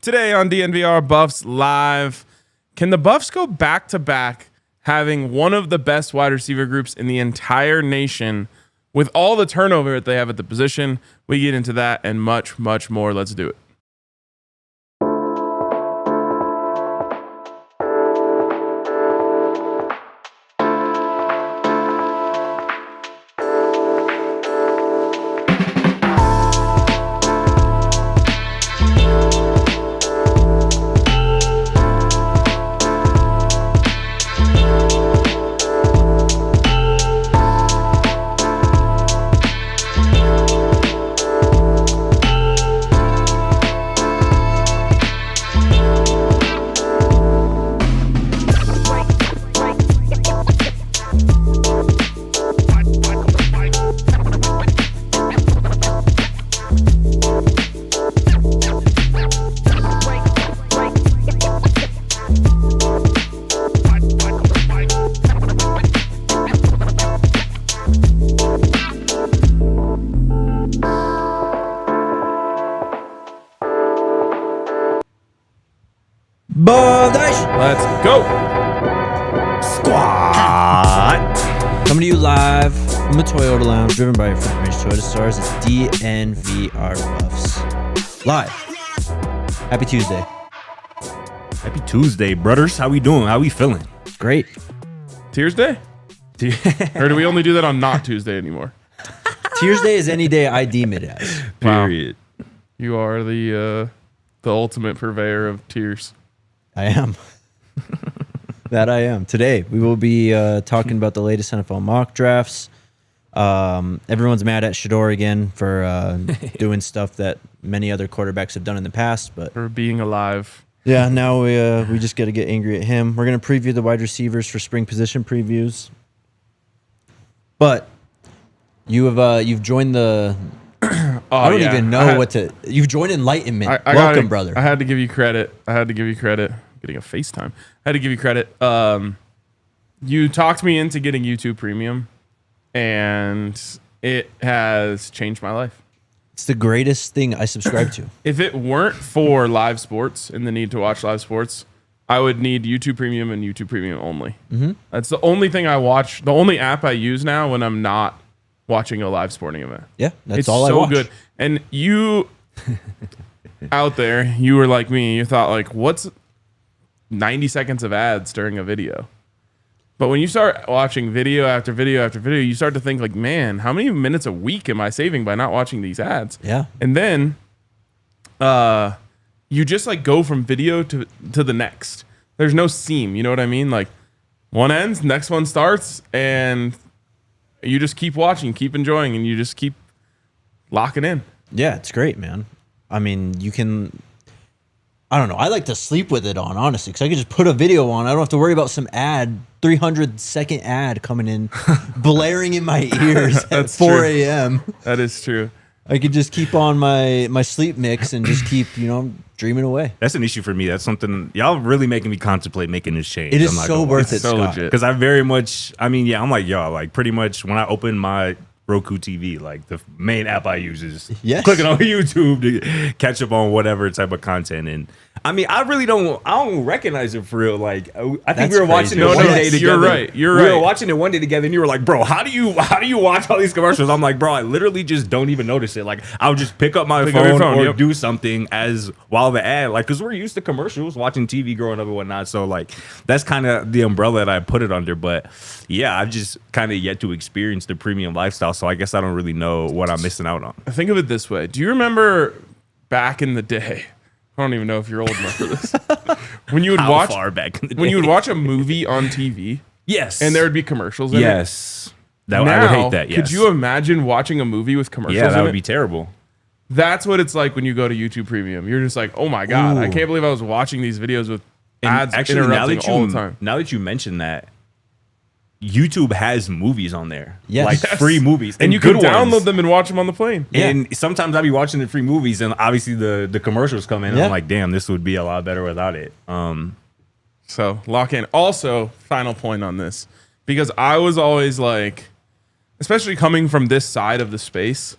Today on DNVR Buffs Live, can the Buffs go back-to-back having one of the best wide receiver groups in the entire nation with all the turnover that they have at the position? We get into that and much, much more. Let's do it. Let's go. Squad. Coming to you live from the Toyota Lounge, driven by your front range Toyota stars. It's DNVR Buffs Live. Happy Tuesday. Happy Tuesday, brothers. How we doing? How we feeling? Great. Tuesday? Or do we only do that on not Tuesday anymore? Tuesday is any day I deem it as. Period. Wow. You are the ultimate purveyor of tears. I am. That I am. Today, we will be talking about the latest NFL mock drafts. Everyone's mad at Shedeur again for doing stuff that many other quarterbacks have done in the past. But for being alive. Yeah, now we just got to get angry at him. We're going to preview the wide receivers for spring position previews. But you've joined the... I don't even know what to... You've joined Enlightenment. Welcome, brother. I had to give you credit. Getting a FaceTime. I had to give you credit. You talked me into getting YouTube Premium, and it has changed my life. It's the greatest thing I subscribe to. If it weren't for live sports and the need to watch live sports, I would need YouTube Premium and YouTube Premium only. Mm-hmm. That's the only thing I watch. The only app I use now when I'm not watching a live sporting event. Yeah, that's it's all I watch. It's so good. And you out there, you were like me. You thought like, what's 90 seconds of ads during a video? But when you start watching video after video after video, you start to think like, man, how many minutes a week am I saving by not watching these ads? Yeah. And then you just like go from video to the next. There's no seam. You know what I mean? Like one ends, next one starts, and you just keep watching, keep enjoying, and you just keep locking in. Yeah, it's great, man. I mean, you can... I don't know. I like to sleep with it on, honestly, because I can just put a video on. I don't have to worry about some ad, 300-second ad coming in, blaring in my ears at 4 a.m. That is true. I could just keep on my sleep mix and just keep, dreaming away. That's an issue for me. That's something y'all really making me contemplate making this change. It is so worth it, Scott. Because I very much, I'm like y'all. Like pretty much when I open my Roku TV, like the main app I use is clicking on YouTube to catch up on whatever type of content. And I mean, I don't recognize it for real. Like I think we were watching it one day together. You're right. We were watching it one day together, and you were like, "Bro, how do you watch all these commercials?" I'm like, "Bro, I literally just don't even notice it. Like I'll just pick up my phone or do something while the ad, like, because we're used to commercials, watching TV growing up and whatnot. So like that's kind of the umbrella that I put it under. But yeah, I've just kind of yet to experience the premium lifestyle. So I guess I don't really know what I'm missing out on. Think of it this way. Do you remember back in the day? I don't even know if you're old enough for this. When you would watch far back in the day? When you would watch a movie on TV, yes, and there would be commercials in it. Yes. I would hate that. Yes. Could you imagine watching a movie with commercials? Yeah, that would be terrible. That's what it's like when you go to YouTube Premium. You're just like, oh my God, I can't believe I was watching these videos with ads interrupting all the time. Now that you mention that, YouTube has movies on there. Yes. Like free movies. And you can download them and watch them on the plane. Yeah. And sometimes I'll be watching the free movies and obviously the commercials come in and I'm like, damn, this would be a lot better without it. So lock in. Also, final point on this, because I was always like, especially coming from this side of the space,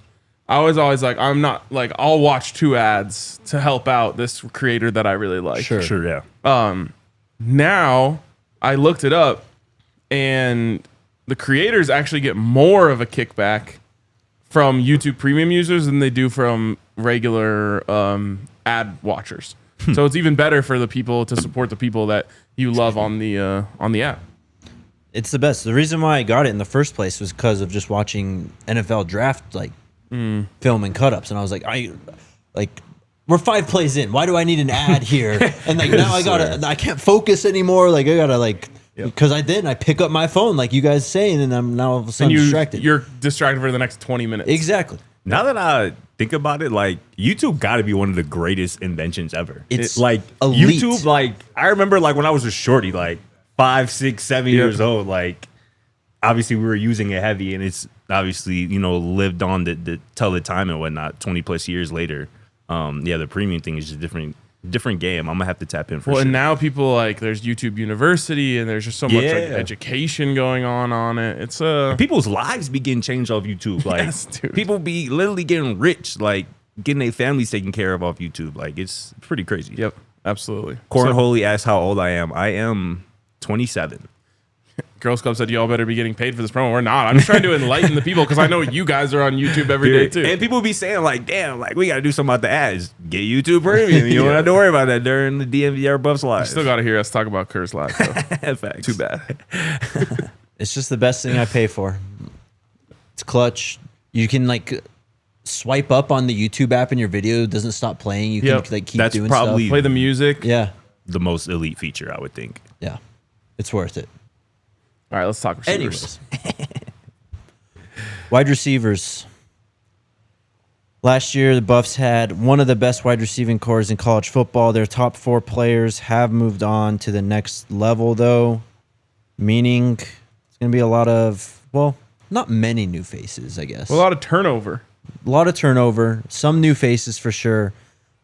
I was always like, I'm not like, I'll watch 2 ads to help out this creator that I really like. Sure, yeah. Now I looked it up, and the creators actually get more of a kickback from YouTube Premium users than they do from regular ad watchers. So it's even better for the people to support the people that you love on the app. It's the best. The reason why I got it in the first place was because of just watching NFL draft film and cut-ups, and I was like, we're 5 plays in. Why do I need an ad here? And like now I can't focus anymore. Like I gotta because I pick up my phone like you guys saying, and I'm now all of a sudden distracted. You're distracted for the next 20 minutes. Exactly. Now that I think about it, like YouTube got to be one of the greatest inventions ever. It's like elite. YouTube. Like I remember, like when I was a shorty, like 5, 6, 7 years old. Like obviously we were using it heavy, and it's obviously lived on to tell the time and whatnot. 20 plus years later, the premium thing is just different game. I'm gonna have to tap in for sure. And now people there's YouTube University, and there's just so much education going on it. It's people's lives be getting changed off YouTube. Like yes, dude. People be literally getting rich, like getting their families taken care of off YouTube. Like it's pretty crazy. Yep, absolutely. Cornholy asks how old I am. I am 27. Girls Club said y'all better be getting paid for this promo. We're not. I'm just trying to enlighten the people because I know you guys are on YouTube every day too. And people be saying like, damn, like we got to do something about the ads. Get YouTube Premium. You don't have to worry about that during the DNVR Buffs Live. You still got to hear us talk about Curse Live though. Facts. Too bad. It's just the best thing I pay for. It's clutch. You can swipe up on the YouTube app and your video doesn't stop playing. You can keep That's doing probably stuff. Play the music. Yeah. The most elite feature, I would think. Yeah. It's worth it. All right, let's talk receivers. Anyways. Wide receivers. Last year, the Buffs had one of the best wide receiving cores in college football. Their top 4 players have moved on to the next level, though, meaning it's going to be a lot of, not many new faces, I guess. A lot of turnover. A lot of turnover. Some new faces for sure,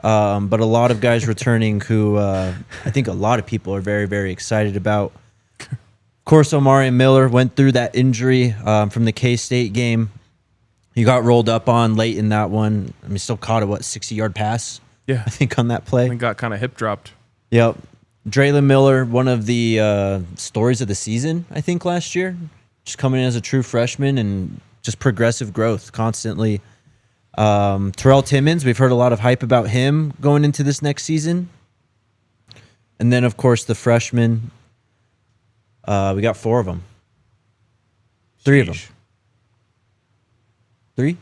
but a lot of guys returning who I think a lot of people are very, very excited about. Of course, Omarion Miller went through that injury from the K-State game. He got rolled up on late in that one. I mean, still caught a 60-yard pass? Yeah, I think on that play. And got kind of hip dropped. Yep. Drelon Miller, one of the stories of the season, I think, last year. Just coming in as a true freshman and just progressive growth constantly. Terrell Timmons, we've heard a lot of hype about him going into this next season. And then, of course, the freshmen. We got 4 of them. 3 of them. 3?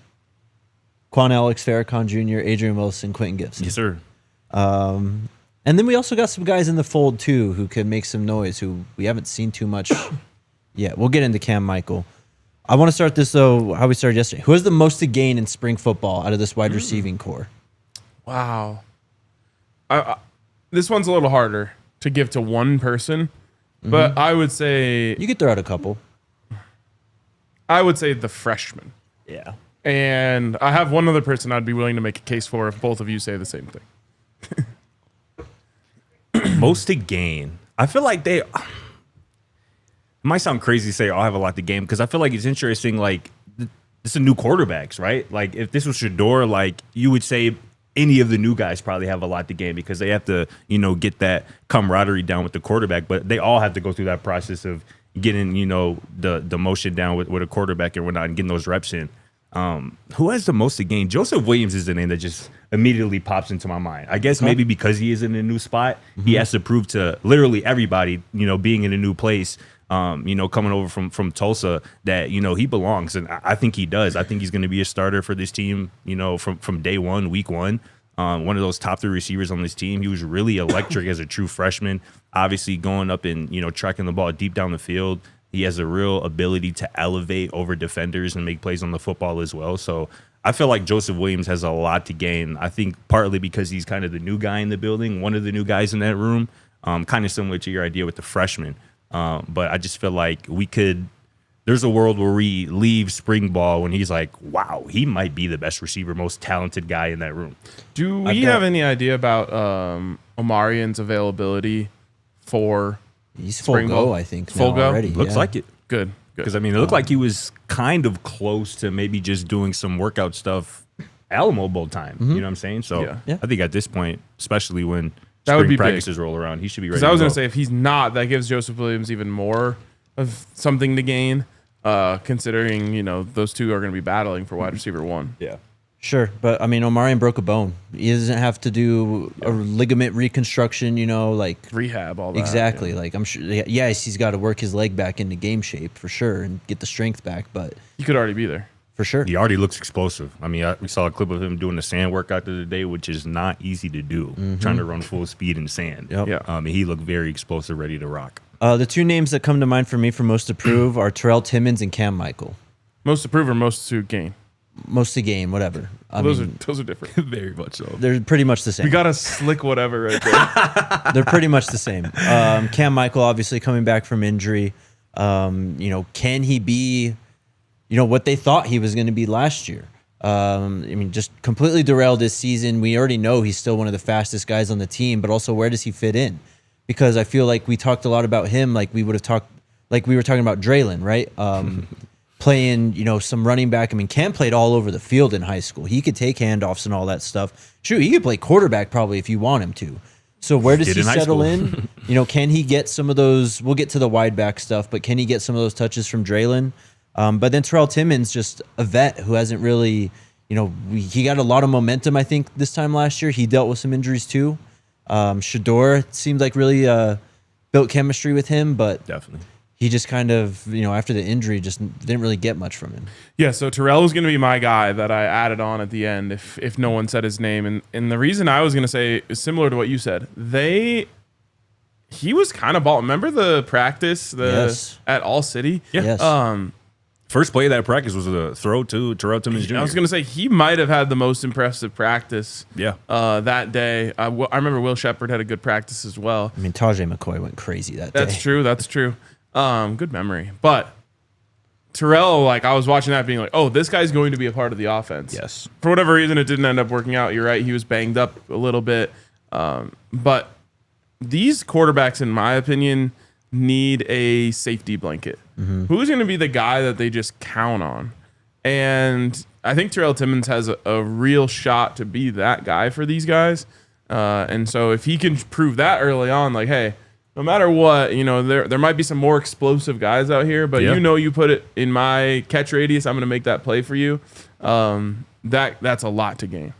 Quan Alex, Farrakhan Jr., Adrian Wilson, Quentin Gibson. Yes, sir. And then we also got some guys in the fold, too, who could make some noise, who we haven't seen too much yet. We'll get into Kam Mikell. I want to start this, though, how we started yesterday. Who has the most to gain in spring football out of this wide receiving core? Wow. This one's a little harder to give to one person. But I would say You could throw out a couple. I would say the freshman. Yeah. And I have one other person I'd be willing to make a case for if both of you say the same thing. Most to gain. I feel like they... It might sound crazy to say I have a lot to gain because I feel like it's interesting. Like, this is new quarterbacks, right? Like, if this was Shedeur, like, you would say any of the new guys probably have a lot to gain because they have to, get that camaraderie down with the quarterback. But they all have to go through that process of getting, the motion down with a quarterback and whatnot and getting those reps in. Who has the most to gain? Joseph Williams is the name that just immediately pops into my mind. I guess maybe because he is in a new spot, he has to prove to literally everybody, being in a new place, coming over from Tulsa, that, he belongs. And I think he does. I think he's going to be a starter for this team, from day one, week one. One of those top 3 receivers on this team. He was really electric as a true freshman, obviously going up and, tracking the ball deep down the field. He has a real ability to elevate over defenders and make plays on the football as well. So I feel like Joseph Williams has a lot to gain. I think partly because he's kind of the new guy in the building, one of the new guys in that room, kind of similar to your idea with the freshman. But I just feel like there's a world where we leave spring ball when he's like, wow, he might be the best receiver, most talented guy in that room. Do we have any idea about Omarion's availability for He's full spring go, ball? I think. Full now go? already. Looks like it. Good. Because, it looked like he was kind of close to maybe just doing some workout stuff Alamo Bowl time. You know what I'm saying? So Yeah. I think at this point, especially when That would spring be practices roll around, he should be ready. Because I was to going go. to say, if he's not, that gives Joseph Williams even more of something to gain, considering, those two are going to be battling for wide receiver 1. Yeah. Sure, but I mean, Omarion broke a bone. He doesn't have to do a ligament reconstruction, like Rehab, all that. exactly. yeah. Like I'm sure, yes, he's got to work his leg back into game shape for sure and get the strength back, but He could already be there. for sure. He already looks explosive. I mean, we saw a clip of him doing the sand workout the other day, which is not easy to do, trying to run full speed in sand. Yep. Yeah. And he looked very explosive, ready to rock. The two names that come to mind for me for most to prove are Terrell Timmons and Kam Mikell. Most to prove or most to gain? Most to gain, whatever. Those are different. Very much so. They're pretty much the same. We got a slick whatever right there. They're pretty much the same. Kam Mikell obviously coming back from injury. Can he be, what they thought he was going to be last year? Just completely derailed this season. We already know he's still one of the fastest guys on the team, but also where does he fit in? Because I feel like we talked a lot about him, like we were talking about Drelon, right? Playing, some running back. I mean, Kam played all over the field in high school. He could take handoffs and all that stuff. Shoot, he could play quarterback probably if you want him to. So where does he settle in? Can he get some of those? We'll get to the wide back stuff, but can he get some of those touches from Drelon? But then Terrell Timmons, just a vet who hasn't really, he got a lot of momentum, I think, this time last year. He dealt with some injuries too. Shedeur seemed like really built chemistry with him, but Definitely. he just kind of, after the injury, just didn't really get much from him. Yeah, so Terrell was going to be my guy that I added on at the end if no one said his name. And the reason I was going to say is similar to what you said. He was kind of ball. Remember the practice Yes. at All City? Yeah. Yes. First play of that practice was a throw to Terrell Timmons Jr. I was going to say he might have had the most impressive practice Yeah. that day. I remember Will Shepard had a good practice as well. Tajay McCoy went crazy that day. That's true. Good memory. But Terrell, I was watching that being like, oh, this guy's going to be a part of the offense. Yes. For whatever reason, it didn't end up working out. You're right. He was banged up a little bit. But these quarterbacks, in my opinion, need a safety blanket. Who's going to be the guy that they just count on? And I think Terrell Timmons has a real shot to be that guy for these guys. And so if he can prove that early on, hey, no matter what, there might be some more explosive guys out here, but you put it in my catch radius, I'm going to make that play for you. That's a lot to gain.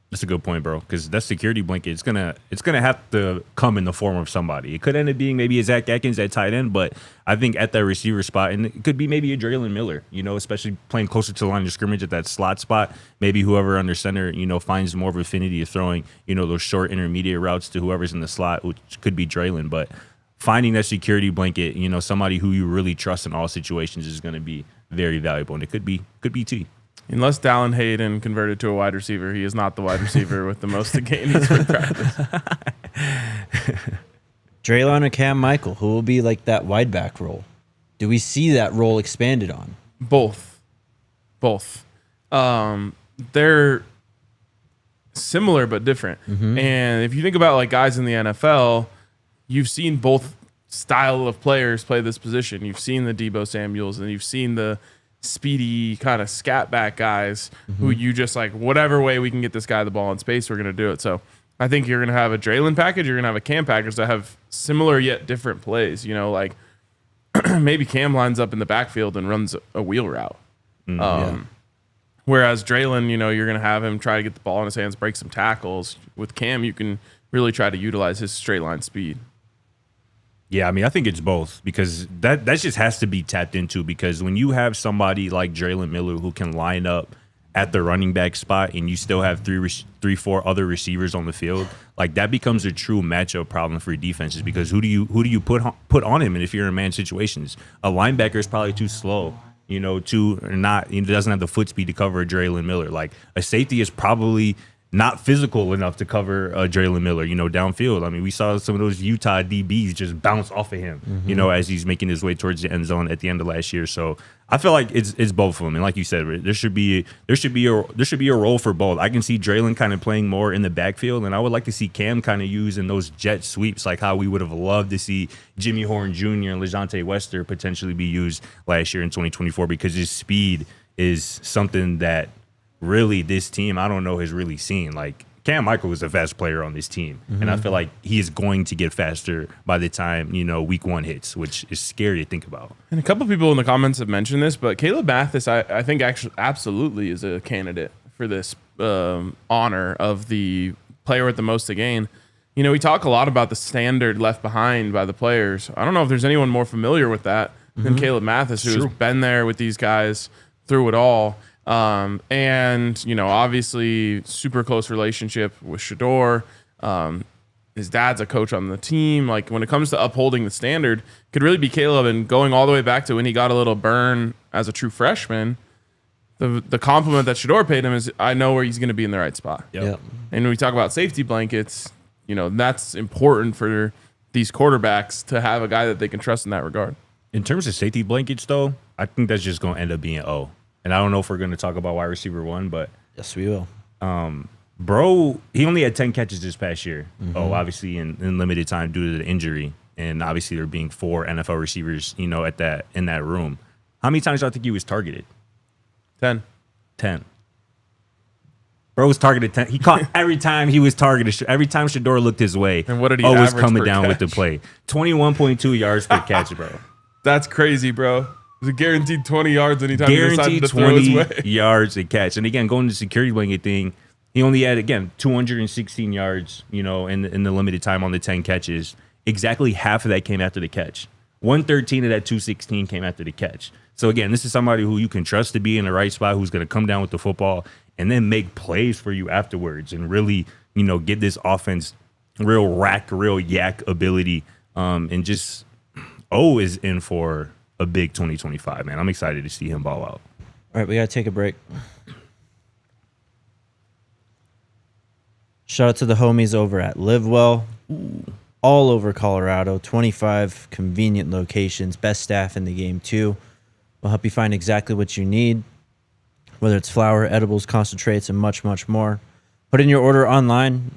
That's a good point, bro. Because that security blanket, it's gonna have to come in the form of somebody. It could end up being maybe a Zach Atkins at tight end, but I think at that receiver spot, and it could be maybe a Drelon Miller. Especially playing closer to the line of scrimmage at that slot spot. Maybe whoever under center, finds more of affinity of throwing, those short intermediate routes to whoever's in the slot, which could be Drelon. But finding that security blanket, somebody who you really trust in all situations is going to be very valuable, and it could be T. Unless Dallin Hayden converted to a wide receiver, he is not the wide receiver with the most to gain in spring practice. Drelon or Kam Mikell, who will be that wide back role? Do we see that role expanded on? Both. They're similar but different. And if you think about guys in the NFL, you've seen both style of players play this position. You've seen the Deebo Samuels and you've seen the speedy kind of scat back guys who you just whatever way we can get this guy the ball in space, we're going to do it. So I think you're going to have a Drelon package, you're going to have a Kam package that have similar yet different plays. Maybe Kam lines up in the backfield and runs a wheel route. Whereas Drelon, you're going to have him try to get the ball in his hands, break some tackles. With Kam, you can really try to utilize his straight line speed. Yeah, I think it's both because that just has to be tapped into because when you have somebody like Drelon Miller who can line up at the running back spot and you still have three, four other receivers on the field, that becomes a true matchup problem for defenses because who do you put on him? And if you're in man situations, a linebacker is probably too slow, doesn't have the foot speed to cover a Drelon Miller. A safety is probably not physical enough to cover Drelon Miller, downfield. We saw some of those Utah DBs just bounce off of him, as he's making his way towards the end zone at the end of last year. So I feel like it's both of them. And like you said, there should be a role for both. I can see Drelon kind of playing more in the backfield, and I would like to see Kam kind of use in those jet sweeps, like how we would have loved to see Jimmy Horn Jr. and LeJontay Wester potentially be used last year in 2024 because his speed is something that really this team, I don't know, has really seen. Like, Kam Mikell is a fast player on this team. And I feel like he is going to get faster by the time, week 1 hits, which is scary to think about. And a couple people in the comments have mentioned this, but Caleb Mathis, I think actually absolutely is a candidate for this honor of the player with the most to gain. We talk a lot about the standard left behind by the players. I don't know if there's anyone more familiar with that than Caleb Mathis, who's been there with these guys through it all. And obviously super close relationship with Shedeur. His dad's a coach on the team. Like, when it comes to upholding the standard, could really be Kaleb. And going all the way back to when he got a little burn as a true freshman, the compliment that Shedeur paid him is, I know where he's going to be in the right spot. Yep. And when we talk about safety blankets, that's important for these quarterbacks to have a guy that they can trust in that regard. In terms of safety blankets, though, I think that's just going to end up being O. And I don't know if we're going to talk about wide receiver 1, but yes, we will. Bro, he only had 10 catches this past year. Obviously in limited time due to the injury, and obviously there being 4 NFL receivers, in that room. How many times do I think he was targeted? 10. Bro was targeted 10. He caught every time he was targeted. Every time Shedeur looked his way, and what did he was coming per down catch? with the play. 21.2 yards per catch, bro. That's crazy, bro. It was a guaranteed 20 yards anytime he decided to throw his way. Yards a catch. And again, going to the security blanket thing, he only had, 216 yards, in the limited time on the 10 catches. Exactly half of that came after the catch. 113 of that 216 came after the catch. So again, this is somebody who you can trust to be in the right spot, who's going to come down with the football and then make plays for you afterwards and really, get this offense real yak ability. And just O is in for a big 2025, man. I'm excited to see him ball out. All right, we got to take a break. Shout out to the homies over at Live Well. All over Colorado, 25 convenient locations, best staff in the game too. We'll help you find exactly what you need, whether it's flour, edibles, concentrates, and much, much more. Put in your order online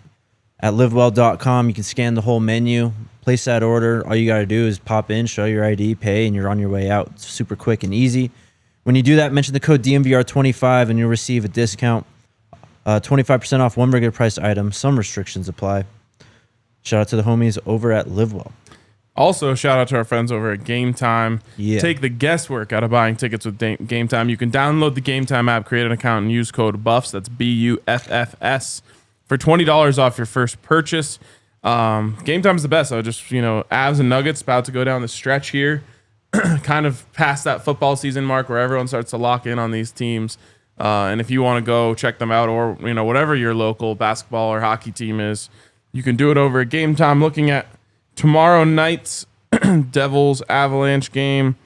at livewell.com. You can scan the whole menu, place that order. All you got to do is pop in, show your ID, pay, and you're on your way out. It's super quick and easy. When you do that, mention the code DNVR25 and you'll receive a discount. 25% off one regular price item. Some restrictions apply. Shout out to the homies over at LiveWell. Also, shout out to our friends over at Game Time. Yeah. Take the guesswork out of buying tickets with Game Time. You can download the Game Time app, create an account, and use code BUFFS. That's BUFFS for $20 off your first purchase. Game Time is the best. So just, Avs and Nuggets about to go down the stretch here, kind of past that football season mark where everyone starts to lock in on these teams. And if you want to go check them out, or whatever your local basketball or hockey team is, you can do it over at Game Time. Looking at tomorrow night's Devils Avalanche game,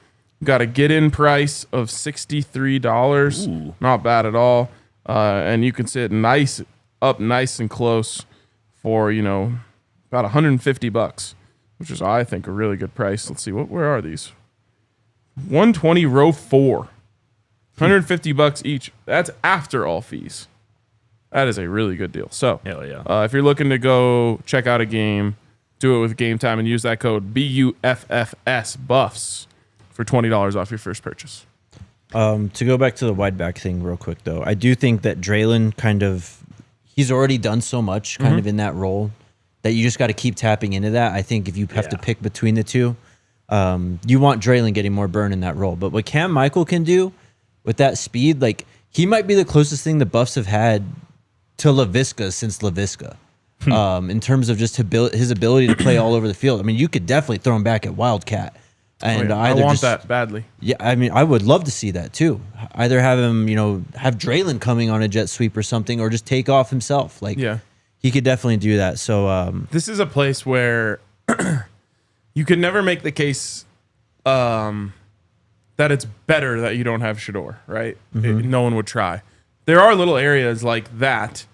got a get-in price of $63. Ooh. Not bad at all. And you can sit nice and close for about $150, which is, I think, a really good price. Let's see, where are these? 120 row 4. $150 each. That's after all fees. That is a really good deal. So, hell yeah. If you're looking to go check out a game, do it with Game Time and use that code BUFFS Buffs for $20 off your first purchase. To go back to the wideback thing real quick, though, I do think that Drelon he's already done so much kind of in that role that you just got to keep tapping into that. I think if you have to pick between the two, you want Drelon getting more burn in that role. But what Kam Mikell can do with that speed, he might be the closest thing the Buffs have had to LaVisca since LaVisca. In terms of just his ability to play all over the field. I mean, you could definitely throw him back at Wildcat. And I want that badly. Yeah, I mean, I would love to see that too. Either have him, have Drelon coming on a jet sweep or something, or just take off himself. He could definitely do that. So this is a place where you can never make the case that it's better that you don't have Shedeur, right? No one would try. There are little areas like that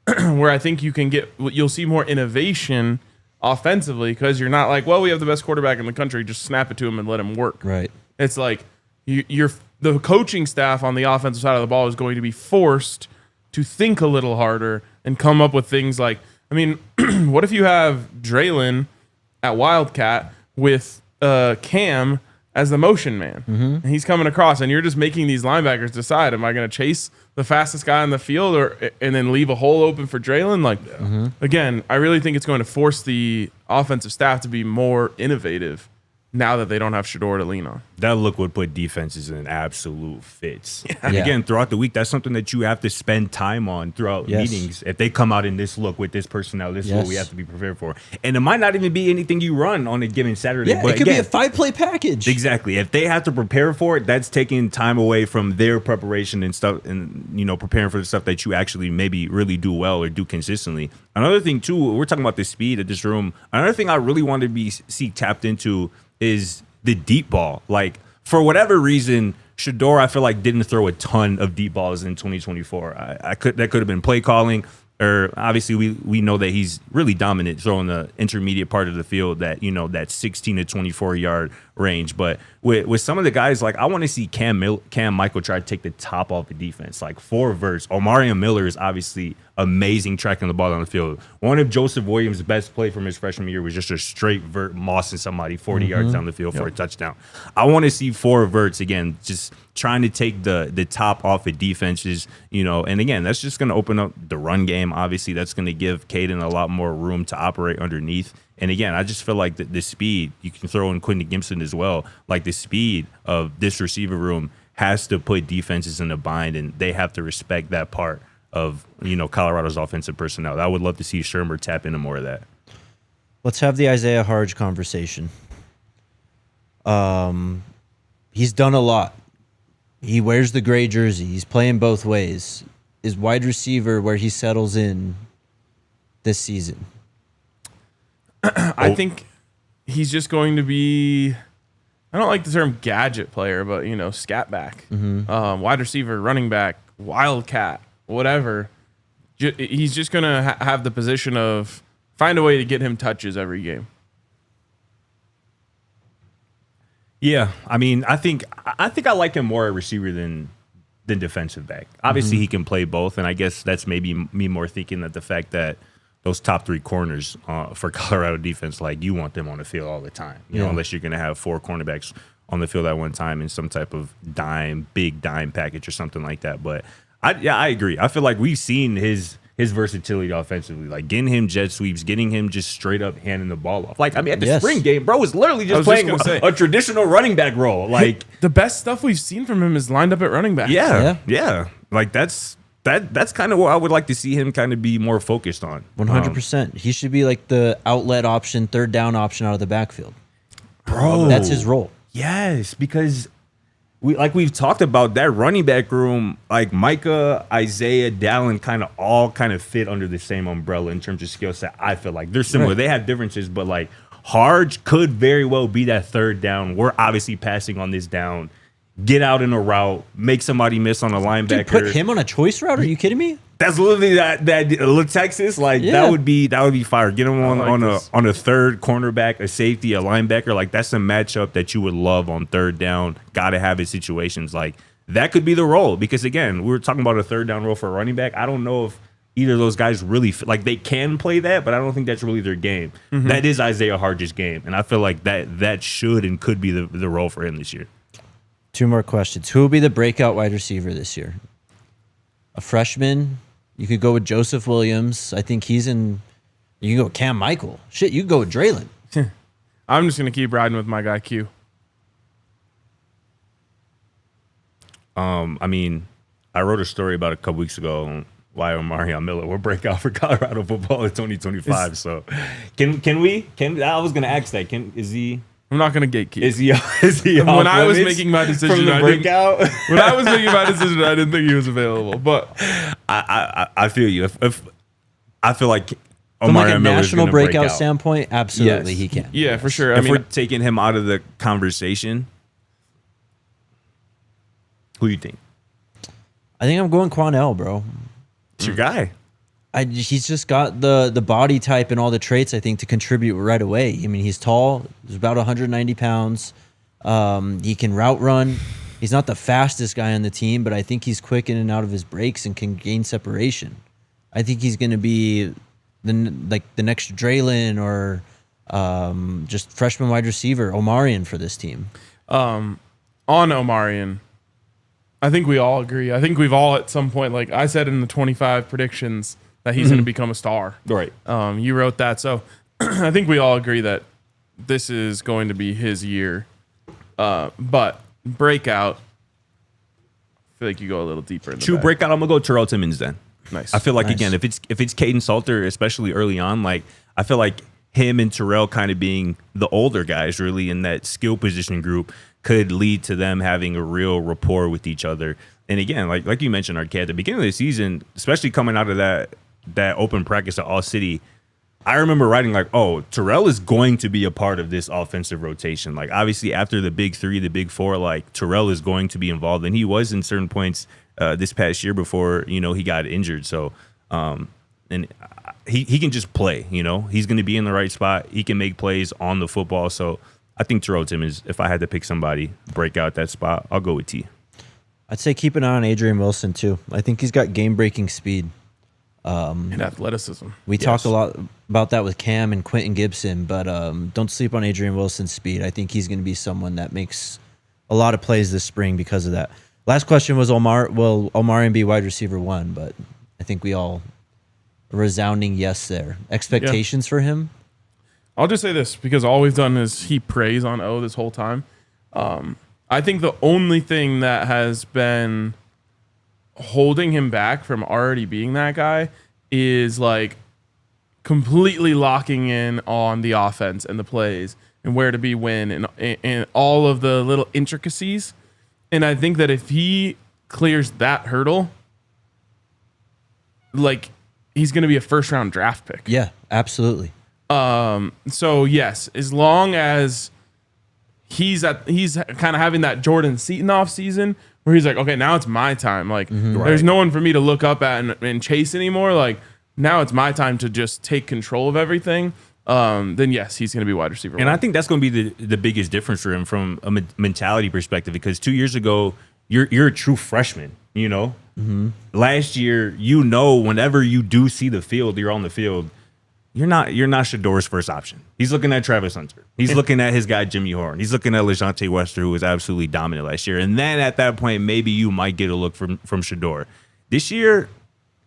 where I think you'll see more innovation offensively, because you're not like, well, we have the best quarterback in the country, just snap it to him and let him work. Right. It's like the coaching staff on the offensive side of the ball is going to be forced to think a little harder and come up with things like, I mean, what if you have Drelon at Wildcat with Kam as the motion man. And he's coming across, and you're just making these linebackers decide, am I going to chase the fastest guy on the field and then leave a hole open for Drelon? Like, again, I really think it's going to force the offensive staff to be more innovative now that they don't have Shedeur to lean on. That look would put defenses in absolute fits. And Yeah. again, throughout the week, that's something that you have to spend time on throughout meetings. If they come out in this look with this personnel, this is what we have to be prepared for. And it might not even be anything you run on a given Saturday. Yeah, but it could again, be a 5-play package. Exactly. If they have to prepare for it, that's taking time away from their preparation and stuff, and preparing for the stuff that you actually maybe really do well or do consistently. Another thing too, we're talking about the speed of this room. Another thing I really want to see tapped into is the deep ball. Like, for whatever reason, Shedeur, I feel like, didn't throw a ton of deep balls in 2024. That could have been play calling, or obviously we know that he's really dominant throwing the intermediate part of the field, that that 16 to 24 yard range. But with some of the guys, like, I want to see Kam Mikell try to take the top off the defense, like 4 verts. Omarion Miller is obviously amazing tracking the ball on the field. One of Joseph Williams' best play from his freshman year was just a straight vert mossing somebody 40 yards down the field for a touchdown. I want to see 4 verts again, just trying to take the top off of defenses, and again, that's just going to open up the run game. Obviously, that's going to give Caden a lot more room to operate underneath. And again, I just feel like the speed, you can throw in Quentin Gibson as well, like the speed of this receiver room has to put defenses in a bind, and they have to respect that part of Colorado's offensive personnel. I would love to see Shermer tap into more of that. Let's have the Isaiah Hardge conversation. He's done a lot. He wears the gray jersey. He's playing both ways. Is wide receiver where he settles in this season? I think he's just going to be, I don't like the term gadget player, but, scat back, wide receiver, running back, wildcat, whatever. He's just going to have the position of find a way to get him touches every game. Yeah, I mean, I think I like him more at receiver than defensive back. Obviously, he can play both, and I guess that's maybe me more thinking that the fact that those top 3 corners for Colorado defense, like, you want them on the field all the time, unless you're going to have 4 cornerbacks on the field at one time in some type of big dime package or something like that. But I agree. I feel like we've seen his versatility offensively, like getting him jet sweeps, getting him just straight up handing the ball off. Like, I mean, at the spring game, bro was literally just playing a traditional running back role. Like, the best stuff we've seen from him is lined up at running back. Yeah. Like, that's kind of what I would like to see him kind of be more focused on. 100%. He should be like the outlet option, third down option out of the backfield. Bro, that's his role. Yes, because we've talked about that running back room, like Micah, Isaiah, Dallin all fit under the same umbrella in terms of skill set. I feel like they're similar. Right. They have differences, but like Hardge could very well be that third down. We're obviously passing on this down. Get out in a route, make somebody miss on a linebacker. Dude, put him on a choice route? Are you kidding me? That's literally that Texas. Like, that would be fire. Get him on a third cornerback, a safety, a linebacker. Like, that's a matchup that you would love on third down. Gotta have it situations. Like, that could be the role, because again, we were talking about a third down role for a running back. I don't know if either of those guys really like, they can play that, but I don't think that's really their game. That is Isaiah Hardge's game, and I feel like that should and could be the role for him this year. 2 more questions. Who will be the breakout wide receiver this year? A freshman? You could go with Joseph Williams. I think he's in. You can go with Kam Mikell. Shit, you can go with Drelon. I'm just going to keep riding with my guy Q. I mean, I wrote a story about a couple weeks ago on why Omarion Miller will break out for Colorado football in 2025. So can we? I was going to ask that. Is he? I'm not going to gatekeep. Is he when I was making my decision, when I was making my decision, I didn't think he was available. But I feel you. If I feel like from like a Miller's national breakout break standpoint, absolutely he can. Yeah, for sure. If we're taking him out of the conversation, who do you think? I think I'm going Quanell, bro. It's your guy. He's just got the body type and all the traits, I think, to contribute right away. I mean, he's tall. He's about 190 pounds. He can route run. He's not the fastest guy on the team, but I think he's quick in and out of his breaks and can gain separation. I think he's going to be the next Drelon or just freshman wide receiver, Omarion, for this team. On Omarion, I think we all agree. I think we've all at some point, like I said in the 25 predictions, that he's going to become a star. Right. You wrote that. So I think we all agree that this is going to be his year. But breakout, I feel like you go a little deeper in the True bag. breakout, I'm going to go Terrell Timmons then. Nice. I feel like, Nice. again, if it's Caden Salter, especially early on, like I feel like him and Terrell kind of being the older guys really in that skill position group could lead to them having a real rapport with each other. And again, like you mentioned, Arcade, at the beginning of the season, especially coming out of that open practice at All City, I remember writing like, oh, Terrell is going to be a part of this offensive rotation. Like obviously after the big three, the big four, like Terrell is going to be involved. And he was in certain points this past year before, he got injured. So, and he can just play, he's going to be in the right spot. He can make plays on the football. So I think Terrell Timmons, if I had to pick somebody, break out that spot, I'll go with T. I'd say keep an eye on Adrian Wilson too. I think he's got game-breaking speed. And athleticism. We talked a lot about that with Cam and Quentin Gibson, but don't sleep on Adrian Wilson's speed. I think he's going to be someone that makes a lot of plays this spring because of that. Last question was will Omarion be wide receiver 1? But I think we all resounding yes there. Expectations for him? I'll just say this because all we've done is he prays on O this whole time. I think the only thing that has been holding him back from already being that guy is like completely locking in on the offense and the plays and where to be when and all of the little intricacies. And I think that if he clears that hurdle, like he's going to be a first round draft pick. Yeah, absolutely. So yes, as long as he's kind of having that Jordan Seaton off season where he's like, okay, now it's my time. Like there's no one for me to look up at and chase anymore. Like now it's my time to just take control of everything. Then yes, he's going to be wide receiver. And I think that's going to be the biggest difference for him from a mentality perspective, because 2 years ago, you're a true freshman, Last year, whenever you do see the field, you're on the field, you're not Shedeur's first option. He's looking at Travis Hunter. He's looking at his guy, Jimmy Horn. He's looking at LeJontay Wester, who was absolutely dominant last year. And then at that point, maybe you might get a look from Shedeur. This year,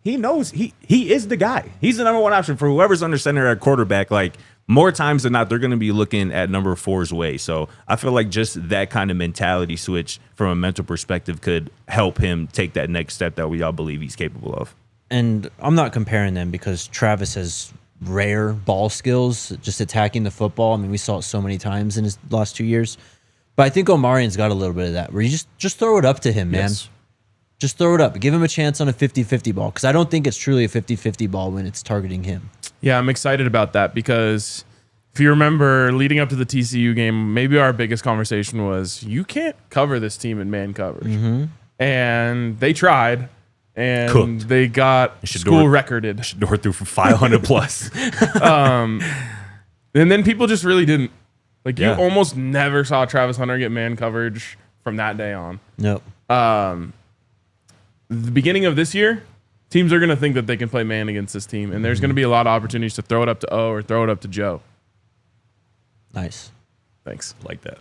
he knows he is the guy. He's the number one option for whoever's under center at quarterback. Like more times than not, they're going to be looking at number 4's way. So I feel like just that kind of mentality switch from a mental perspective could help him take that next step that we all believe he's capable of. And I'm not comparing them because Travis has rare ball skills, just attacking the football. I mean, we saw it so many times in his last 2 years. But I think Omarion's got a little bit of that, where you just throw it up to him, man. Yes. Just throw it up. Give him a chance on a 50-50 ball, because I don't think it's truly a 50-50 ball when it's targeting him. Yeah, I'm excited about that because if you remember leading up to the TCU game, maybe our biggest conversation was you can't cover this team in man coverage. And they tried, and Cooked. they got school recorded. Shedeur threw for 500 plus. And then people just really didn't. Like, Yeah. you almost never saw Travis Hunter get man coverage from that day on. Nope. The beginning of this year, teams are going to think that they can play man against this team, and there's going to be a lot of opportunities to throw it up to O or throw it up to Joe. Nice. Thanks. Like that.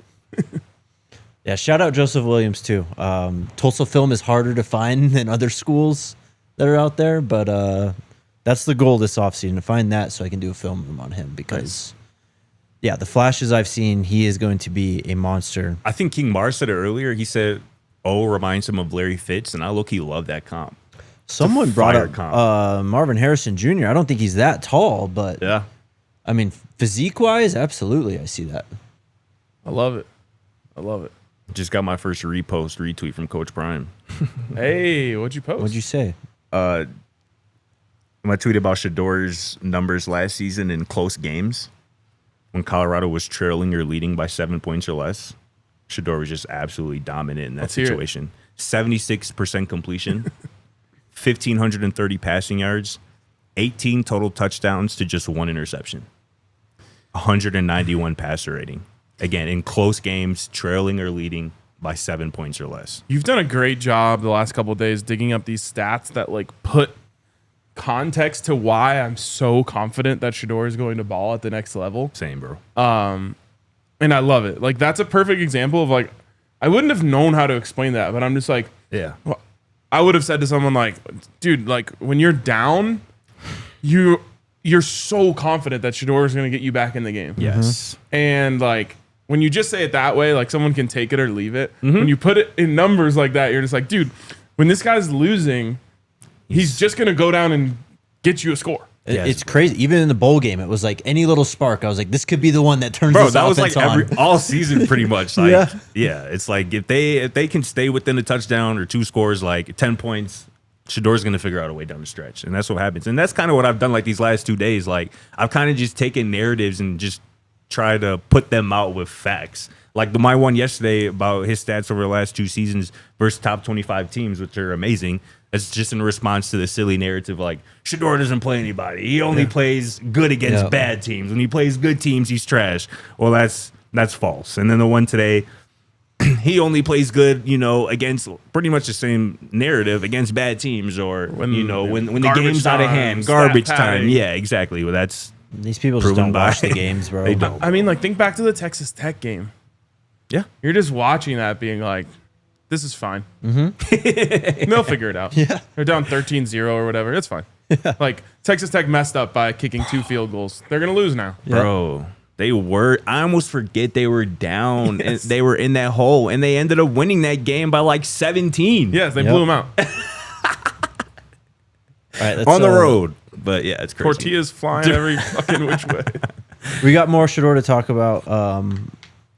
Yeah, shout out Joseph Williams, too. Tulsa film is harder to find than other schools that are out there, but that's the goal this offseason, to find that so I can do a film room on him because, yeah, the flashes I've seen, he is going to be a monster. I think King Mars said it earlier. He said, reminds him of Larry Fitz, and I low-key love that comp. Someone brought fire up comp. Marvin Harrison Jr. I don't think he's that tall, but Yeah. I mean, physique-wise, absolutely, I see that. I love it. I love it. Just got my first retweet from Coach Prime. Hey, what'd you post? What'd you say? My tweet about Shedeur's numbers last season in close games when Colorado was trailing or leading by 7 points or less. Shedeur was just absolutely dominant in that Let's hear it. situation. 76% completion, 1,530 passing yards, 18 total touchdowns to just 1 interception, 191 passer rating. Again, in close games, trailing or leading by 7 points or less. You've done a great job the last couple of days digging up these stats that like put context to why I'm so confident that Shedeur is going to ball at the next level. Same, bro. And I love it. Like, that's a perfect example of, like, I wouldn't have known how to explain that, but I'm just like, Yeah. well, I would have said to someone like, dude, like, when you're down, you're so confident that Shedeur is going to get you back in the game. Yes. And, like, when you just say it that way, like, someone can take it or leave it. When you put it in numbers like that, you're just like, dude, when this guy's losing, he's just going to go down and get you a score. Yes. It's crazy. Even in the bowl game, it was like any little spark. I was like, this could be the one that turns this that was offense like on. all season pretty much. Like, Yeah. yeah, it's like if they can stay within a touchdown or 2 scores, like 10 points, Shedeur's going to figure out a way down the stretch. And that's what happens. And that's kind of what I've done like these last 2 days. Like, I've kind of just taken narratives and just try to put them out with facts. Like my one yesterday about his stats over the last 2 seasons versus top 25 teams, which are amazing. It's just in response to the silly narrative like Shedeur doesn't play anybody. He only plays good against bad teams. When he plays good teams, he's trash. Well, that's false. And then the one today, he only plays good, against pretty much the same narrative against bad teams or when the game's out of hand, garbage time. Yeah, exactly. Well, that's These people just don't watch the games, bro. They don't. I mean, like, think back to the Texas Tech game. Yeah. You're just watching that being like, this is fine. They'll figure it out. Yeah. They're down 13-0 or whatever. It's fine. Like, Texas Tech messed up by kicking 2 field goals. They're going to lose now. Bro, they were. I almost forget they were down. Yes. And they were in that hole, and they ended up winning that game by like 17. Yes, they blew them out. All right, let's, On the road. But yeah, it's crazy. Tortillas flying every fucking which way. We got more Shedeur to talk about,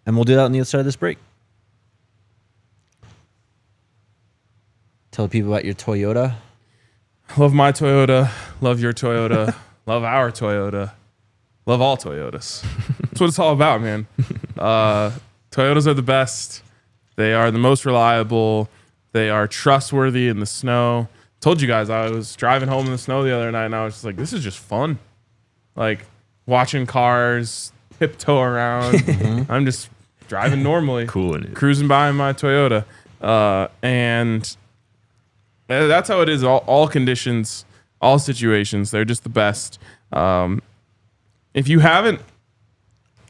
and we'll do that on the other side of this break. Tell people about your Toyota. Love my Toyota. Love your Toyota. Love our Toyota. Love all Toyotas. That's what it's all about, man. Toyotas are the best. They are the most reliable. They are trustworthy in the snow. Told you guys I was driving home in the snow the other night, and I was just like, this is just fun. Like, watching cars tiptoe around. I'm just driving normally. Cool in it. Cruising by in my Toyota. And that's how it is. All conditions, all situations. They're just the best. If you haven't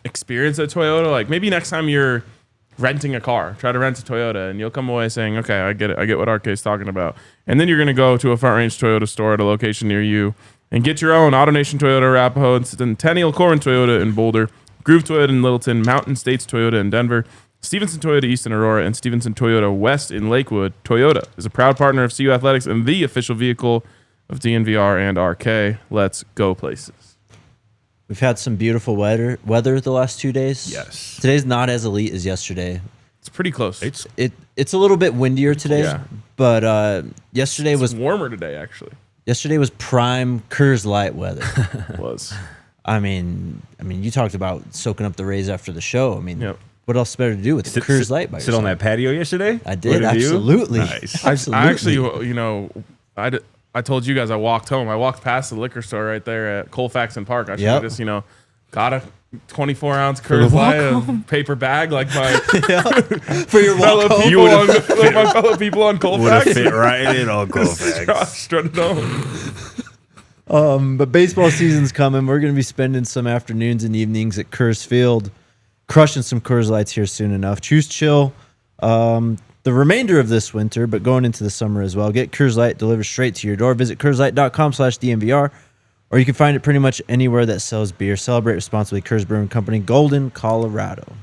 experienced a Toyota, like maybe next time you're renting a car, try to rent a Toyota, and you'll come away saying, okay, I get it. I get what RK's talking about. And then you're going to go to a Front Range Toyota store at a location near you and get your own AutoNation Toyota Arapahoe and Centennial Corin Toyota in Boulder, Groove Toyota in Littleton, Mountain States Toyota in Denver, Stevenson Toyota East in Aurora, and Stevenson Toyota West in Lakewood. Toyota is a proud partner of CU Athletics and the official vehicle of DNVR and RK. Let's go places. We've had some beautiful weather the last 2 days. Yes. Today's not as elite as yesterday. It's pretty close. It's a little bit windier today, Yeah. but yesterday was warmer today, actually. Yesterday was prime Coors Light weather. It was. I mean, you talked about soaking up the rays after the show. I mean, Yep. what else better to do with the Coors Light by Sit on that patio yesterday? I did, What you? absolutely. Nice. Absolutely. I actually, I told you guys I walked home. I walked past the liquor store right there at Colfax and Park. I should have just, got a 24-ounce Coors Light, a paper bag like my for your walk home. my fellow people on Would Colfax. have fit right in on Colfax. Strutted home. But baseball season's coming. We're going to be spending some afternoons and evenings at Coors Field, crushing some Coors Lights here soon enough. Choose chill the remainder of this winter, but going into the summer as well. Get Coors Light delivered straight to your door. Visit CoorsLight.com/DNVR, or you can find it pretty much anywhere that sells beer. Celebrate responsibly. Coors Brewing Company, Golden, Colorado.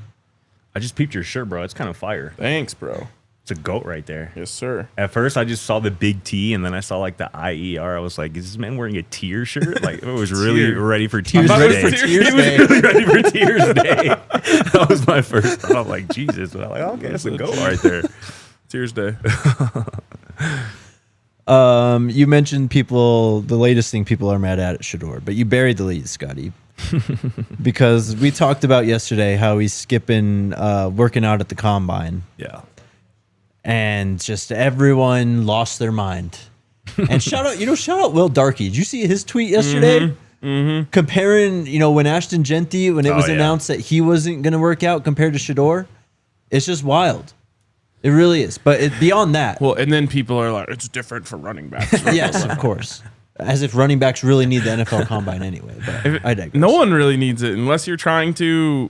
I just peeped your shirt, bro. It's kind of fire. Thanks, bro. It's a goat right there. Yes, sir. At first, I just saw the big T, and then I saw like the IER. I was like, "Is this man wearing a Tears shirt?" Like, it was really ready for Tears thought it was Day. for Tears He was Day. really ready for Tears Day. That was my first thought. I'm like, Jesus. But I'm like, okay, that's a goat right there. Tears Day. You mentioned the latest thing people are mad at Shedeur, but you buried the lead, Scotty. Because we talked about yesterday how he's skipping working out at the combine. Yeah. And just everyone lost their mind. And shout out Will Darkey. Did you see his tweet yesterday? Comparing, when Ashton Genty, when it was announced that he wasn't going to work out compared to Shedeur, it's just wild. It really is. But beyond that. Well, and then people are like, it's different for running backs. Yes, of course. As if running backs really need the NFL combine anyway. But I digress. No one really needs it unless you're trying to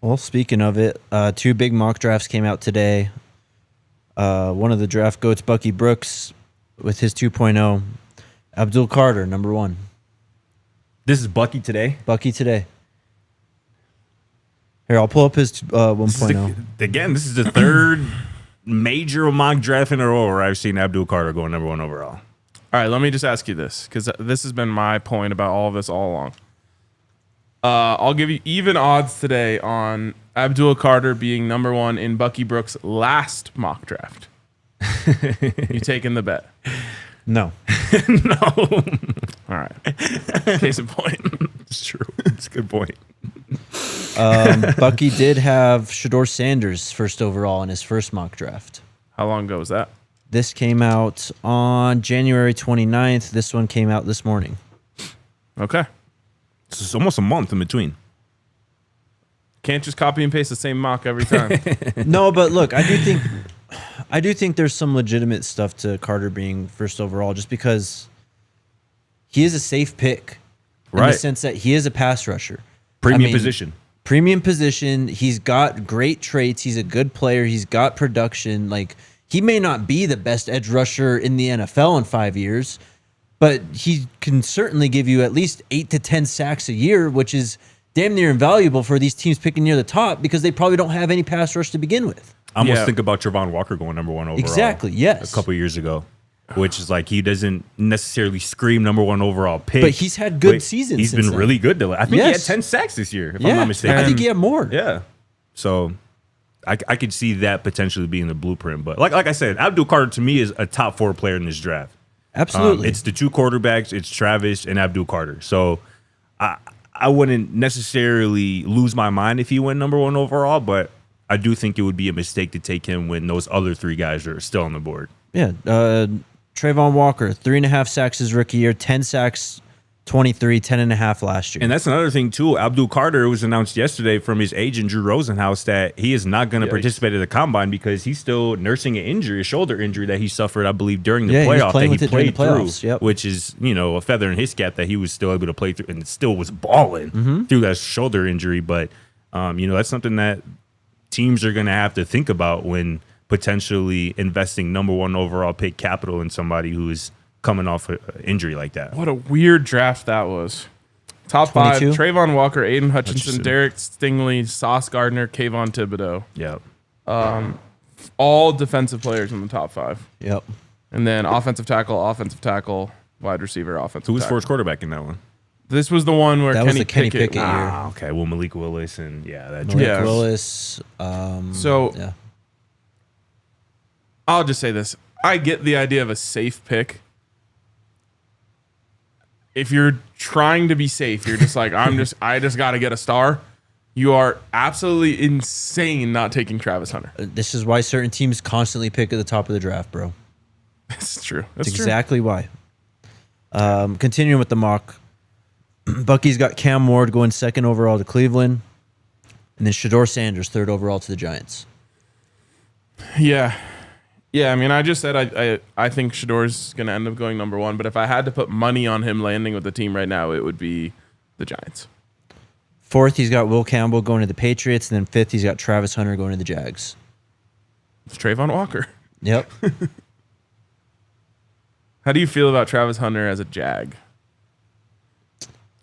Well, speaking of it, 2 big mock drafts came out today. One of the draft goats, Bucky Brooks, with his 2.0. Abdul Carter, number 1. This is Bucky today. Bucky today. Here, I'll pull up his 1.0. Again, this is the third major mock draft in a row where I've seen Abdul Carter going number 1 overall. All right, let me just ask you this, because this has been my point about all of this all along. I'll give you even odds today on Abdul Carter being number 1 in Bucky Brooks' last mock draft. You taking the bet? No. No. All right. Case in point. It's true. It's a good point. Bucky did have Shedeur Sanders first overall in his first mock draft. How long ago was that? This came out on January 29th. This one came out this morning. Okay. It's almost a month in between. Can't just copy and paste the same mock every time. No, but look, I do think there's some legitimate stuff to Carter being first overall, just because he is a safe pick, in the sense that he is a pass rusher, Premium position. Premium position. He's got great traits. He's a good player. He's got production. Like, he may not be the best edge rusher in the NFL in 5 years, but he can certainly give you at least 8 to 10 sacks a year, which is damn near invaluable for these teams picking near the top, because they probably don't have any pass rush to begin with. I almost think about Trevon Walker going number 1 overall. Exactly, yes. A couple years ago, which is like he doesn't necessarily scream number 1 overall pick. But he's had good seasons. He's been really good, though. I think he had 10 sacks this year, if I'm not mistaken. I think he had more. Yeah. So I could see that potentially being the blueprint. But like I said, Abdul Carter to me is a top 4 player in this draft. Absolutely. It's the 2 quarterbacks. It's Travis and Abdul Carter. So I wouldn't necessarily lose my mind if he went number 1 overall, but I do think it would be a mistake to take him when those other 3 guys are still on the board. Yeah. Trayvon Walker, 3.5 sacks his rookie year, 10 sacks, 23, 10.5 last year. And that's another thing, too. Abdul Carter, it was announced yesterday from his agent, Drew Rosenhaus, that he is not going to participate at the combine because he's still nursing an injury, a shoulder injury that he suffered, I believe, during the playoff that he played through, which is, a feather in his cap that he was still able to play through and still was balling through that shoulder injury. But, that's something that teams are going to have to think about when potentially investing number 1 overall pick capital in somebody who is coming off an injury like that. What a weird draft that was. Top 22? 5, Trayvon Walker, Aiden Hutchinson, Derek Stingley, Sauce Gardner, Kayvon Thibodeau. Yep. All defensive players in the top 5. Yep. And then offensive tackle, wide receiver, offensive Who was tackle. first quarterback in that one? This was the one where That was the Kenny Pickett year. Okay. Well, Malik Willis and that. Malik Willis. So I'll just say this. I get the idea of a safe pick. If you're trying to be safe, you're just like, I just got to get a star. You are absolutely insane not taking Travis Hunter. This is why certain teams constantly pick at the top of the draft, bro. That's true. That's exactly why. Continuing with the mock, Bucky's got Cam Ward going 2nd overall to Cleveland, and then Shedeur Sanders 3rd overall to the Giants. Yeah. I mean, I just said I think Shedeur's going to end up going number 1, but if I had to put money on him landing with the team right now, it would be the Giants. 4th, he's got Will Campbell going to the Patriots, and then 5th, he's got Travis Hunter going to the Jags. It's Trayvon Walker. Yep. How do you feel about Travis Hunter as a Jag?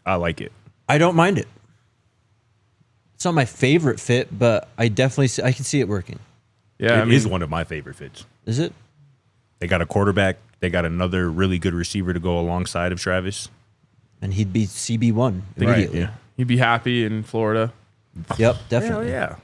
I like it. I don't mind it. It's not my favorite fit, but I can see it working. Yeah, it is one of my favorite fits. Is it? They got a quarterback. They got another really good receiver to go alongside of Travis. And he'd be CB1 immediately. Right, yeah. He'd be happy in Florida. Yep, definitely. Yeah.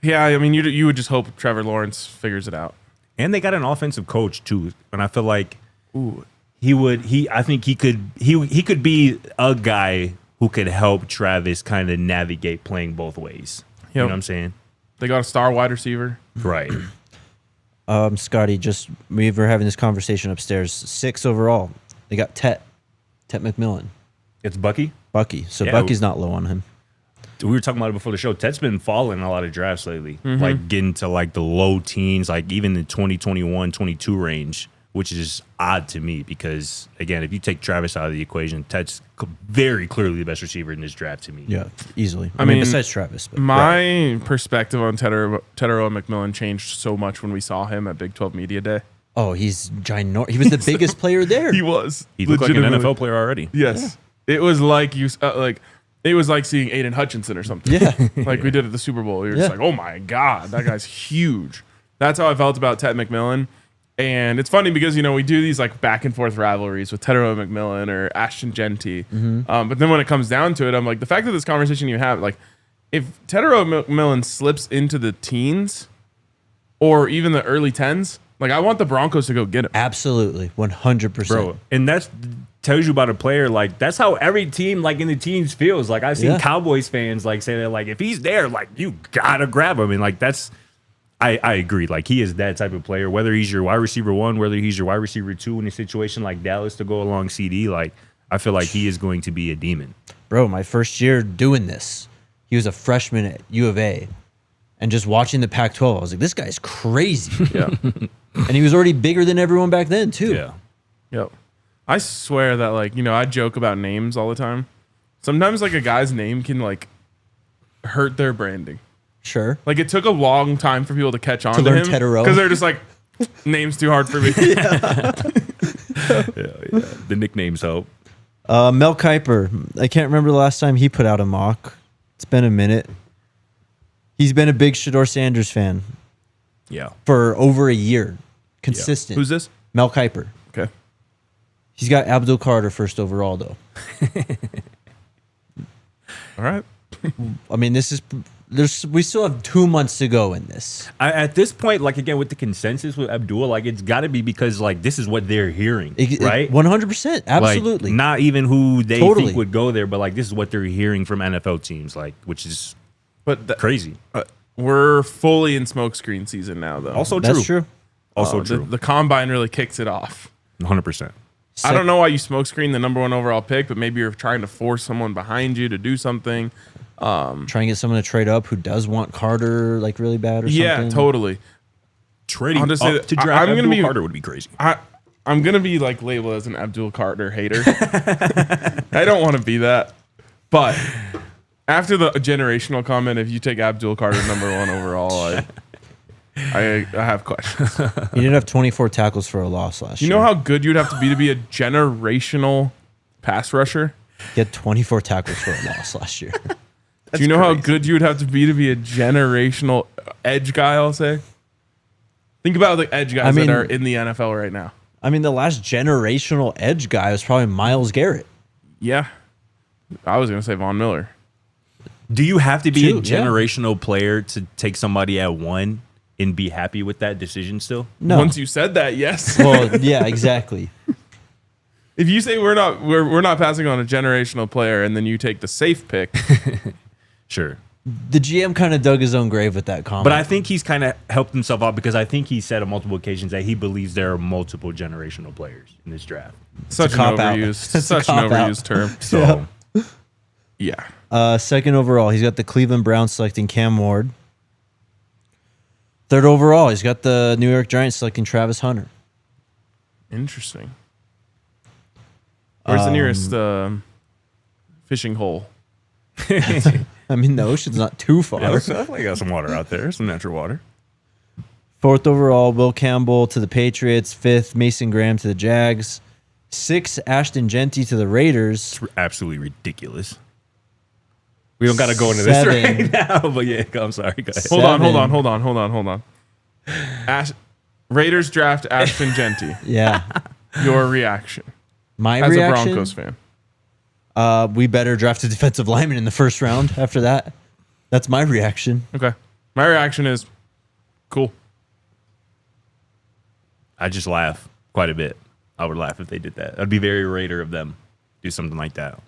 Yeah, I mean, you would just hope Trevor Lawrence figures it out. And they got an offensive coach too, and I feel like I think he could be a guy who could help Travis kind of navigate playing both ways. Yep. You know what I'm saying? They got a star wide receiver. Right. Scotty, we were having this conversation upstairs. 6 overall. They got Tet McMillan. It's Bucky? Bucky. So Bucky's not low on him. We were talking about it before the show. Ted's been falling in a lot of drafts lately. Like getting to like the low teens, like even the 2021, 22 range. which is odd to me because, again, if you take Travis out of the equation, Ted's very clearly the best receiver in this draft to me. Yeah, easily. I mean, besides Travis. But. My perspective on Terrell McMillan changed so much when we saw him at Big 12 Media Day. Oh, he's ginormous. He was the biggest player there. He was. He looked like an NFL player already. Yes. Yeah. It was like it was like seeing Aiden Hutchinson or something. Yeah. Like we did at the Super Bowl. You're just like, oh my God, that guy's huge. That's how I felt about Ted McMillan. And it's funny because, we do these like back and forth rivalries with Terrell McMillan or Ashton Genty. But then when it comes down to it, I'm like, the fact that this conversation you have, like, if Terrell McMillan slips into the teens or even the early 10s, like, I want the Broncos to go get him. Absolutely. 100%. Bro, and that tells you about a player. Like, that's how every team, like, in the teens feels. Like, I've seen Cowboys fans, like, say that, like, if he's there, like, you gotta grab him. And, like, that's... I agree. Like, he is that type of player. Whether he's your wide receiver 1, whether he's your wide receiver 2 in a situation like Dallas to go along CD, like, I feel like he is going to be a demon. Bro, my first year doing this, he was a freshman at U of A. And just watching the Pac-12, I was like, this guy's crazy. Yeah. And he was already bigger than everyone back then, too. Yeah. Yep. I swear that, like, I joke about names all the time. Sometimes, like, a guy's name can, like, hurt their branding. Sure. Like, it took a long time for people to catch on to learn him Terrell. because they're just like, name's too hard for me. Yeah. The nicknames help. Mel Kiper. I can't remember the last time he put out a mock. It's been a minute. He's been a big Shedeur Sanders fan. Yeah. For over a year. Consistent. Who's this? Mel Kiper. Okay. He's got Abdul Carter first overall, though. All right. I mean, we still have 2 months to go in this. At this point, like, again, with the consensus with Abdul, like, it's got to be because, like, this is what they're hearing, right? 100%. Absolutely. Like, not even who they think would go there, but, like, this is what they're hearing from NFL teams, like, which is crazy. We're fully in smokescreen season now, though. Also That's true. Also true. The combine really kicks it off. 100%. I don't know why you smokescreen the number 1 overall pick, but maybe you're trying to force someone behind you to do something. Try and get someone to trade up who does want Carter, like, really bad or something. Yeah, totally. Trading up to draft Abdul Carter would be crazy. I'm going to be, like, labeled as an Abdul Carter hater. I don't want to be that. But after the generational comment, if you take Abdul Carter number 1 overall, I have questions. He didn't have 24 tackles for a loss last year. You know how good you'd have to be a generational pass rusher? He had 24 tackles for a loss last year. Do you know how good you would have to be a generational edge guy, I'll say? Think about the edge guys that are in the NFL right now. I mean, the last generational edge guy was probably Myles Garrett. Yeah. I was going to say Von Miller. Do you have to be a generational player to take somebody at 1 and be happy with that decision still? No. Once you said that, yes. Well, yeah, exactly. If you say we're not passing on a generational player and then you take the safe pick. Sure. The GM kind of dug his own grave with that comment. But I think he's kind of helped himself out because I think he said on multiple occasions that he believes there are multiple generational players in this draft. Such an overused term. So, yeah. Second overall, he's got the Cleveland Browns selecting Cam Ward. Third overall, he's got the New York Giants selecting Travis Hunter. Interesting. Where's the nearest fishing hole? I mean, the ocean's not too far. Yeah, definitely got some water out there, some natural water. Fourth overall, Will Campbell to the Patriots. Fifth, Mason Graham to the Jags. Sixth, Ashton Genty to the Raiders. It's absolutely ridiculous. We don't got to go into this right now, but yeah, I'm sorry. Go ahead. Hold on. Raiders draft Ashton Genty. Yeah. Your reaction My as reaction? a Broncos fan. We better draft a defensive lineman in the first round after that. That's my reaction. Okay. My reaction is cool. I just laugh quite a bit. I would laugh if they did that. I'd be very Raider of them. Do something like that.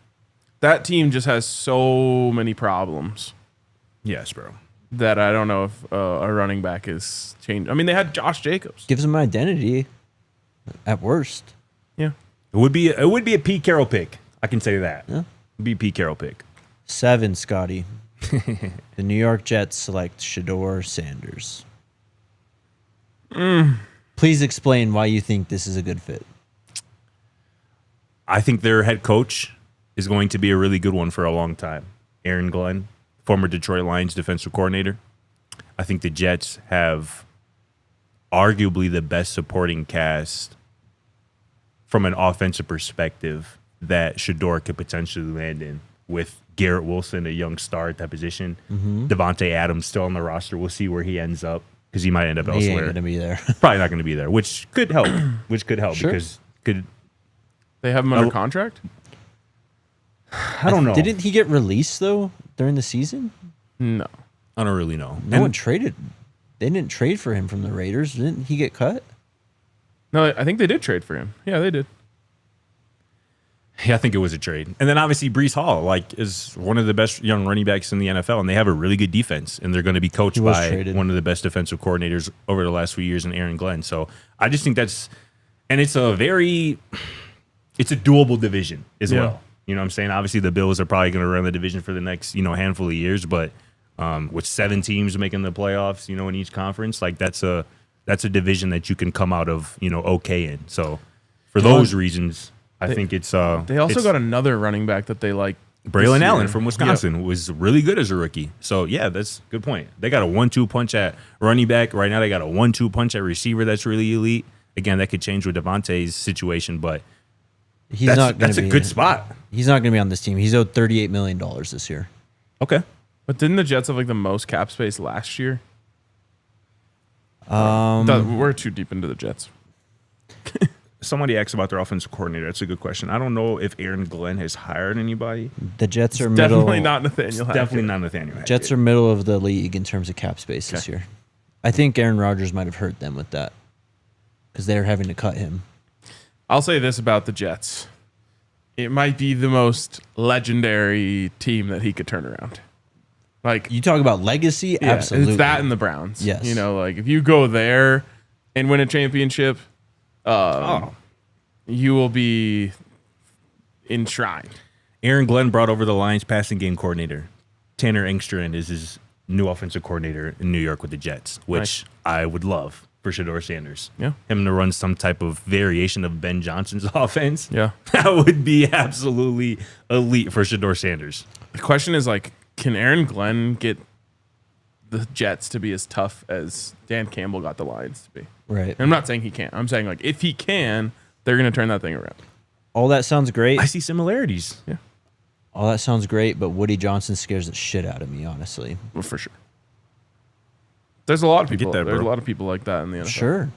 That team just has so many problems. Yes, bro. That I don't know if a running back is changed. I mean, they had Josh Jacobs. Gives him an identity at worst. Yeah. It would be a Pete Carroll pick. I can say that. Yeah. It'd be a Pete Carroll pick. 7, Scotty. The New York Jets select Shedeur Sanders. Played Please explain why you think this is a good fit. I think their head coach is going to be a really good one for a long time. Aaron Glenn, former Detroit Lions defensive coordinator. I think the Jets have arguably the best supporting cast from an offensive perspective that Shedeur could potentially land in, with Garrett Wilson, a young star at that position. Devontae Adams still on the roster. We'll see where he ends up because he might end up He elsewhere. ain't going to be there. Probably not going to be there, which could help. Sure. Because could They have him under contract? I don't know. Didn't he get released, though, during the season? No. I don't really know. No one traded. They didn't trade for him from the Raiders. Didn't he get cut? No, I think they did trade for him. Yeah, they did. Yeah, I think it was a trade. And then obviously Breece Hall, like, is one of the best young running backs in the NFL, and they have a really good defense, and they're going to be coached by one of the best defensive coordinators over the last few years in Aaron Glenn. So I just think it's a doable division as well. You know what I'm saying? Obviously the Bills are probably going to run the division for the next, handful of years, but with 7 teams making the playoffs, in each conference, like that's a division that you can come out of, okay in. So for those reasons, I think it's they also got another running back that they like. Braylon Allen from Wisconsin was really good as a rookie. So yeah, that's a good point. They got a 1-2 punch at running back. Right now they got a 1-2 punch at receiver that's really elite. Again, that could change with Devontae's situation, but that's a good spot. He's not going to be on this team. He's owed $38 million this year. Okay. But didn't the Jets have like the most cap space last year? We're too deep into the Jets. Somebody asked about their offensive coordinator. That's a good question. I don't know if Aaron Glenn has hired anybody. The Jets are definitely not Nathaniel Hackett. Definitely not Nathaniel Hackett. Jets are middle of the league in terms of cap space this year. I think Aaron Rodgers might have hurt them with that because they're having to cut him. I'll say this about the Jets. It might be the most legendary team that he could turn around. Like, you talk about legacy? yeah, Absolutely. It's that and the Browns. Yes. Like if you go there and win a championship, you will be enshrined. Aaron Glenn brought over the Lions passing game coordinator. Tanner Engstrand is his new offensive coordinator in New York with the Jets, which I would love for Shedeur Sanders. Yeah. Him to run some type of variation of Ben Johnson's offense. Yeah. That would be absolutely elite for Shedeur Sanders. The question is, like, can Aaron Glenn get the Jets to be as tough as Dan Campbell got the Lions to be? Right. And I'm not saying he can't. I'm saying, like, if he can, they're going to turn that thing around. All that sounds great. I see similarities. Yeah. All that sounds great, but Woody Johnson scares the shit out of me, honestly. Well, for sure. There's a lot of people. There's a lot of people like that in the NFL. Sure.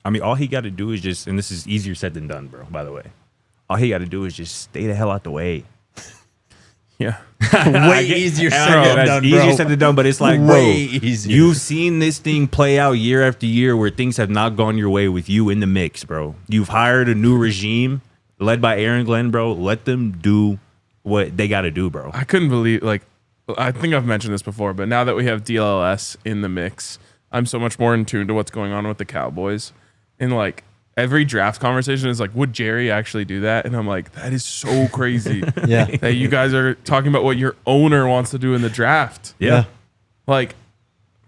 I mean, all he got to do is just, and this is easier said than done, bro, by the way. All he got to do is just stay the hell out the way. Yeah. Way easier said than done, bro. Easier said than done, but it's like, bro, way easier. You've seen this thing play out year after year where things have not gone your way with you in the mix, bro. You've hired a new regime led by Aaron Glenn, bro. Let them do what they got to do, bro. I couldn't believe, like, I think I've mentioned this before, but now that we have DLS in the mix, I'm so much more in tune to what's going on with the Cowboys. And, like, every draft conversation is like, would Jerry actually do that? And I'm like, that is so crazy. Yeah. That you guys are talking about what your owner wants to do in the draft. Yeah. Like,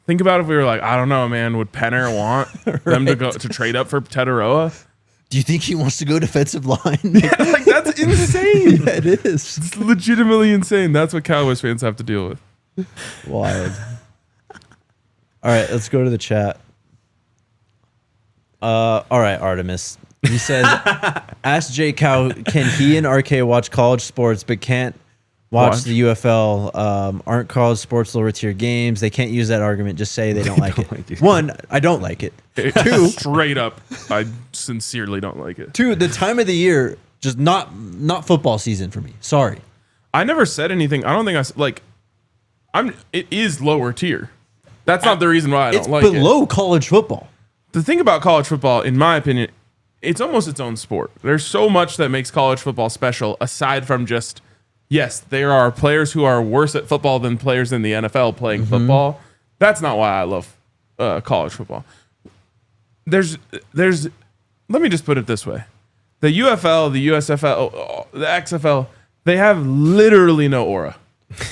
think about if we were like, I don't know, man, would Penner want them to go to trade up for Tetaroa? Do you think he wants to go defensive line? Yeah, like, that's insane. Yeah, it is. It's legitimately insane. That's what Cowboys fans have to deal with. Wild. All right, let's go to the chat. All right, Artemis. He says, ask Jake how can he and RK watch college sports but can't watch the UFL? Aren't college sports lower tier games? They can't use that argument. Just say they don't like it. One, I don't like it. Two, straight up, I sincerely don't like it. Two, the time of the year, just not football season for me. Sorry. I never said anything. I don't think it is lower tier. That's not the reason why I don't like it. It's below college football. The thing about college football, in my opinion, it's almost its own sport. There's so much that makes college football special aside from just, yes, there are players who are worse at football than players in the NFL playing football. That's not why I love college football. There's. Let me just put it this way: the UFL, the USFL, the XFL, they have literally no aura.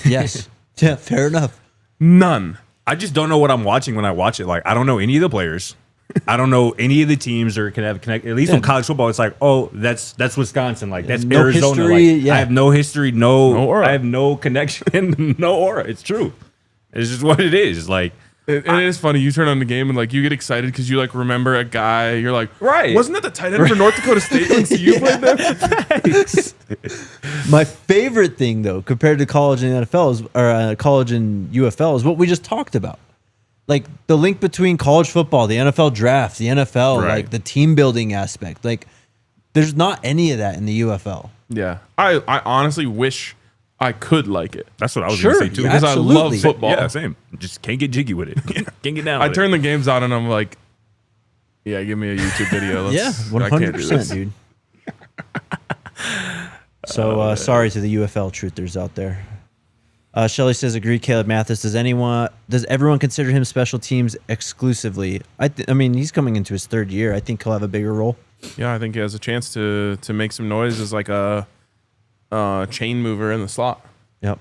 Yes. Yeah, fair enough. None. I just don't know what I'm watching when I watch it. Like, I don't know any of the players. I don't know any of the teams or can have connect. At least in college football, it's like, oh, that's Wisconsin, like that's No Arizona. history, Like, I have no history, no aura. I have no connection, no aura. It's true. It's just what it is. Like, And it is funny. You turn on the game and like you get excited because you like remember a guy. You're like, right? Wasn't that the tight end for North Dakota State when you played there? My favorite thing, though, compared to college and NFL is, or college and UFL, is what we just talked about. Like the link between college football, the NFL draft, the NFL, Right. like the team building aspect. Like, there's not any of that in the UFL. Yeah, I honestly wish I could like it. That's what I was Sure, gonna say too. yeah, Because I love absolutely. football. Yeah, same. Just can't get jiggy with it. Can't get down. I with turn the games on and I'm like, yeah, give me a YouTube video. Yeah, I can't do 100%, this. dude. So sorry to the UFL truthers out there. Shelly says, agree, Kaleb Mathis. Does everyone consider him special teams exclusively? I mean, he's coming into his third year. I think he'll have a bigger role. Yeah, I think he has a chance to make some noise as like a chain mover in the slot. Yep.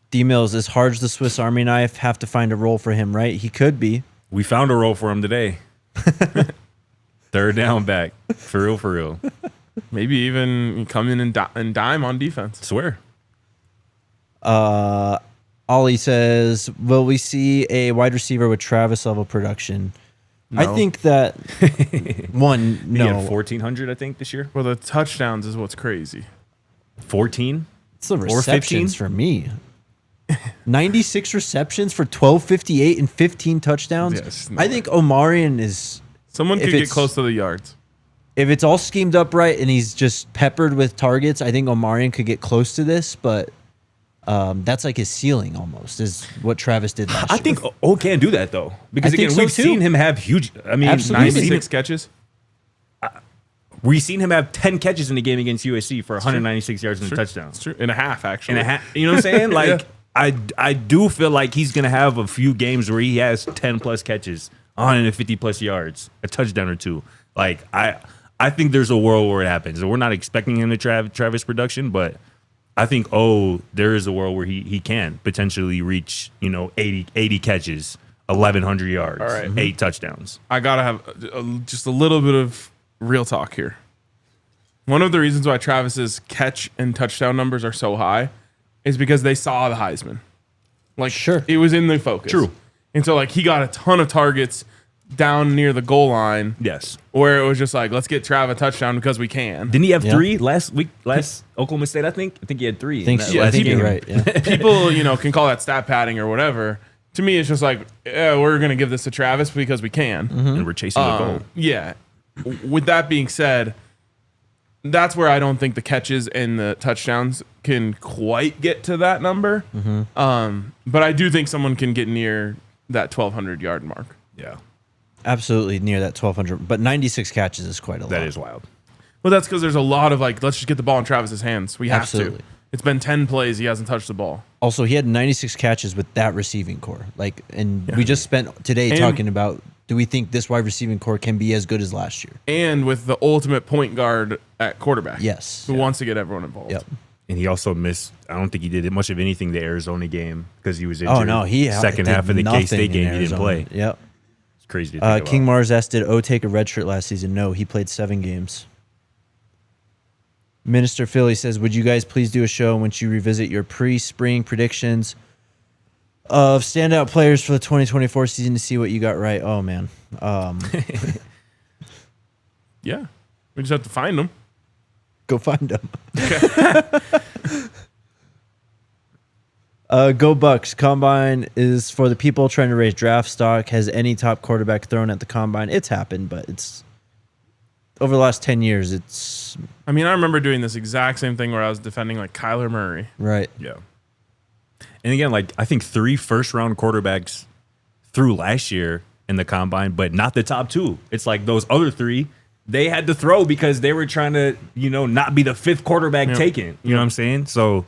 D-Mills, is Hardge the Swiss Army knife? Have to find a role for him, right? He could be. We found a role for him today. Third down back. For real, for real. Maybe even come in and dime on defense. Swear. Ollie says, will we see a wide receiver with Travis level production? No. I think that one, He had no. 1,400, I think, this year. Well, the touchdowns is what's crazy. 14? It's the Or 15? receptions for me. 96 receptions for 1258 and 15 touchdowns. Yes, no I way. think Omarion is, Someone If could get it's- close to the yards. if it's all schemed up right and he's just peppered with targets, I think Omarion could get close to this, but that's like his ceiling almost, is what Travis did last I year. think O can do that, though. Because, I think again, so, we've too. seen him have huge. I mean, Absolutely. we've seen 96 him- catches. We've seen him have 10 catches in the game against USC for 196 yards and a touchdown. It's true. In a half, actually. And a half. You know what I'm saying? Like, I do feel like he's going to have a few games where he has 10 plus catches, 150 plus yards, a touchdown or two. Like, I think there's a world where it happens. We're not expecting him to Travis production, but I think, there is a world where he can potentially reach, 80 catches, 1,100 yards, All right. 8 touchdowns. I gotta have just a little bit of real talk here. One of the reasons why Travis's catch and touchdown numbers are so high is because they saw the Heisman. Like, Sure. it was in the focus. True. And so, like, he got a ton of targets down near the goal line Yes. where it was just like, let's get Trav a touchdown because we can. Didn't he have Yeah. 3 last Oklahoma State, I think? I think he had 3. Think in that so. I last think game. you're right. Yeah. People, can call that stat padding or whatever. To me, it's just like, we're going to give this to Travis because we can. And we're chasing the goal. Yeah. With that being said, that's where I don't think the catches and the touchdowns can quite get to that number. But I do think someone can get near that 1,200 yard mark. Yeah. Absolutely near that 1,200, but 96 catches is quite a lot. That is wild. Well, that's because there's a lot of like, let's just get the ball in Travis's hands. We have Absolutely. to. It's been 10 plays. He hasn't touched the ball. Also, he had 96 catches with that receiving core. Like, and we just spent today And- talking about, do we think this wide receiving core can be as good as last year? And with the ultimate point guard at quarterback. Yes. Who wants to get everyone involved. Yep. And he also missed, I don't think he did much of anything the Arizona game because he was injured. Oh no, he second did half of the nothing K-State in game, he didn't Arizona. play. Yep. It's crazy to think King about. Mars asked, did O take a red shirt last season? No, he played 7 games. Minister Philly says, would you guys please do a show in which you revisit your pre-spring predictions of standout players for the 2024 season to see what you got right? Oh, man. Yeah. We just have to find them. Go find them. Go Bucks. Combine is for the people trying to raise draft stock. Has any top quarterback thrown at the combine? It's happened, but it's over the last 10 years. It's I mean, I remember doing this exact same thing where I was defending like Kyler Murray. right. Yeah. And again, like I think 3 first-round quarterbacks threw last year in the combine, but not the top 2. It's like those other 3, they had to throw because they were trying to, not be the 5th quarterback taken. You know what I'm saying? So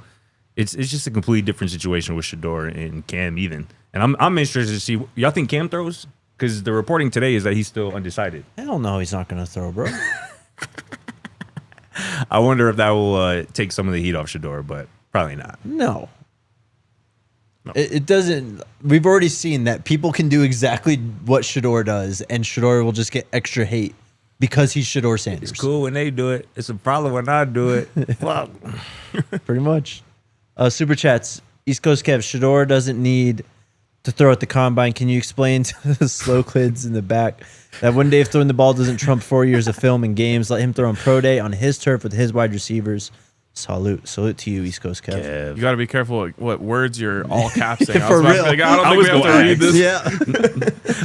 it's just a completely different situation with Shedeur and Kam even. And I'm interested to see, y'all think Kam throws? Because the reporting today is that he's still undecided. Hell no, he's not going to throw, bro. I wonder if that will take some of the heat off Shedeur, but probably not. No. It doesn't. We've already seen that people can do exactly what Shedeur does, and Shedeur will just get extra hate because he's Shedeur Sanders. It's cool when they do it. It's a problem when I do it. Fuck. Pretty much. Super chats. East Coast Kev, Shedeur doesn't need to throw at the combine. Can you explain to the slow kids in the back that one day if throwing the ball doesn't trump 4 years of film and games, let him throw on pro day on his turf with his wide receivers. Salute to you, East Coast Kev. You got to be careful what words you're all capsing. For real. I don't think we have to read this. Yeah.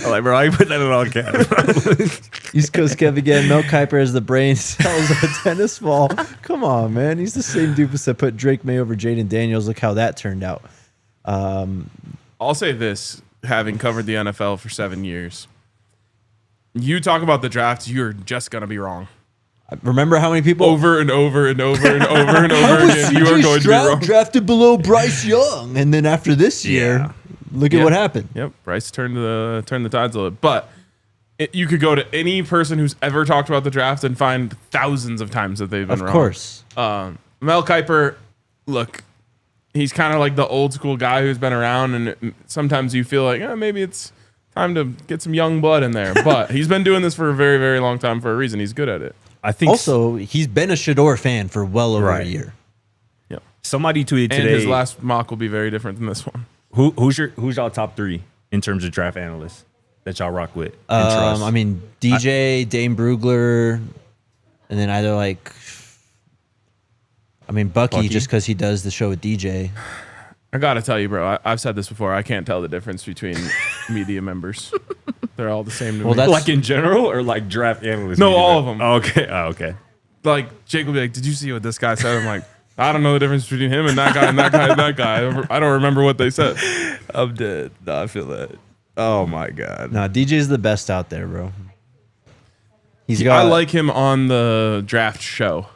I'm like, bro, I put that in all caps. East Coast Kev again. Mel Kiper has the brain cells of a tennis ball. Come on, man. He's the same doofus that put Drake May over Jaden Daniels. Look how that turned out. I'll say this, having covered the NFL for 7 years. You talk about the draft, you're just going to be wrong. Remember how many people over and over and over and over and over again. You are going to be wrong. Drafted below Bryce Young, and then after this year, look at what happened. Yep, Bryce turned the tides a little bit. But you could go to any person who's ever talked about the draft and find thousands of times that they've been wrong. Of course. Mel Kiper, look, he's kind of like the old school guy who's been around, and sometimes you feel like maybe it's time to get some young blood in there. But he's been doing this for a very, very long time for a reason. He's good at it. I think also he's been a Shedeur fan for well over a year. Yep. Somebody tweeted today. And his last mock will be very different than this one. Who's y'all top three in terms of draft analysts that y'all rock with and trust? I mean, DJ, Dane Brugler, and then either Bucky, just because he does the show with DJ. I gotta tell you, bro. I've said this before. I can't tell the difference between media members. They're all the same to me. That's like in general or like draft analysts? No, all of them. Oh, okay. Okay. Like Jake will be like, "Did you see what this guy said?" I'm like, "I don't know the difference between him and that guy and that guy and that guy. I don't remember what they said." I'm dead. No, I feel that. Oh my god. Nah, DJ's the best out there, bro. I like him on the draft show.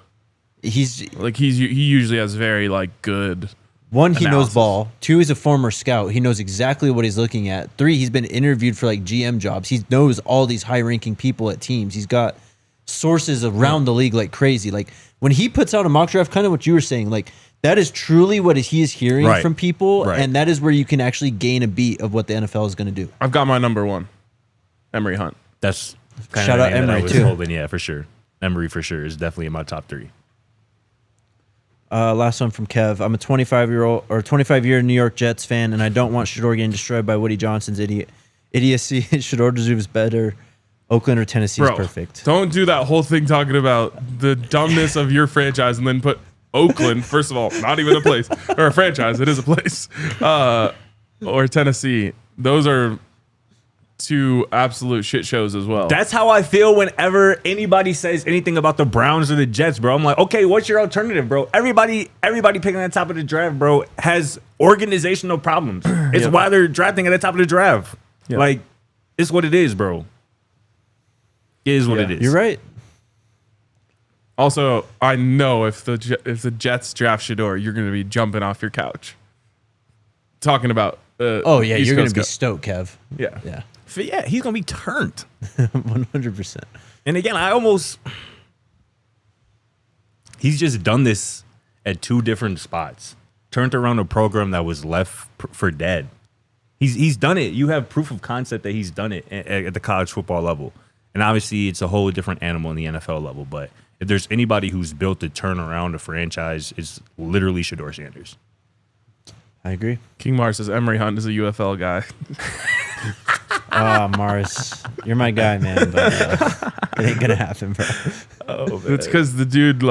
He usually has very good. One, he knows ball. Two, he's a former scout. He knows exactly what he's looking at. Three, he's been interviewed for GM jobs. He knows all these high-ranking people at teams. He's got sources around the league like crazy. When he puts out a mock draft, kind of what you were saying, that is truly what he is hearing from people, and that is where you can actually gain a beat of what the NFL is going to do. I've got my number one, Emory Hunt. That's shout out Emory too. Holding, yeah, for sure. Emory for sure is definitely in my top three. Last one from Kev. I'm a 25-year New York Jets fan, and I don't want Shedeur getting destroyed by Woody Johnson's idiocy. Shedeur deserves better. Oakland or Tennessee is perfect. Don't do that whole thing talking about the dumbness of your franchise and then put Oakland, first of all, not even a place, or a franchise. It is a place. Or Tennessee. Those are two absolute shit shows as well. That's how I feel whenever anybody says anything about the Browns or the Jets, bro. I'm like, okay, what's your alternative, bro? Everybody picking at the top of the draft, bro, has organizational problems. It's why they're drafting at the top of the draft. Yep. It's what it is, bro. It is what it is. You're right. Also, I know if the Jets draft Shedeur, you're going to be jumping off your couch. Talking about you're going to be stoked, Kev. Yeah. Yeah, he's going to be turned. 100%. And again, he's just done this at two different spots. Turned around a program that was left for dead. He's done it. You have proof of concept that he's done it at the college football level. And obviously, it's a whole different animal in the NFL level. But if there's anybody who's built to turn around a franchise, it's literally Shedeur Sanders. I agree. King Mars says Emory Hunt is a UFL guy. Mars, you're my guy, man. But it ain't gonna happen, bro. Oh, man. It's because the dude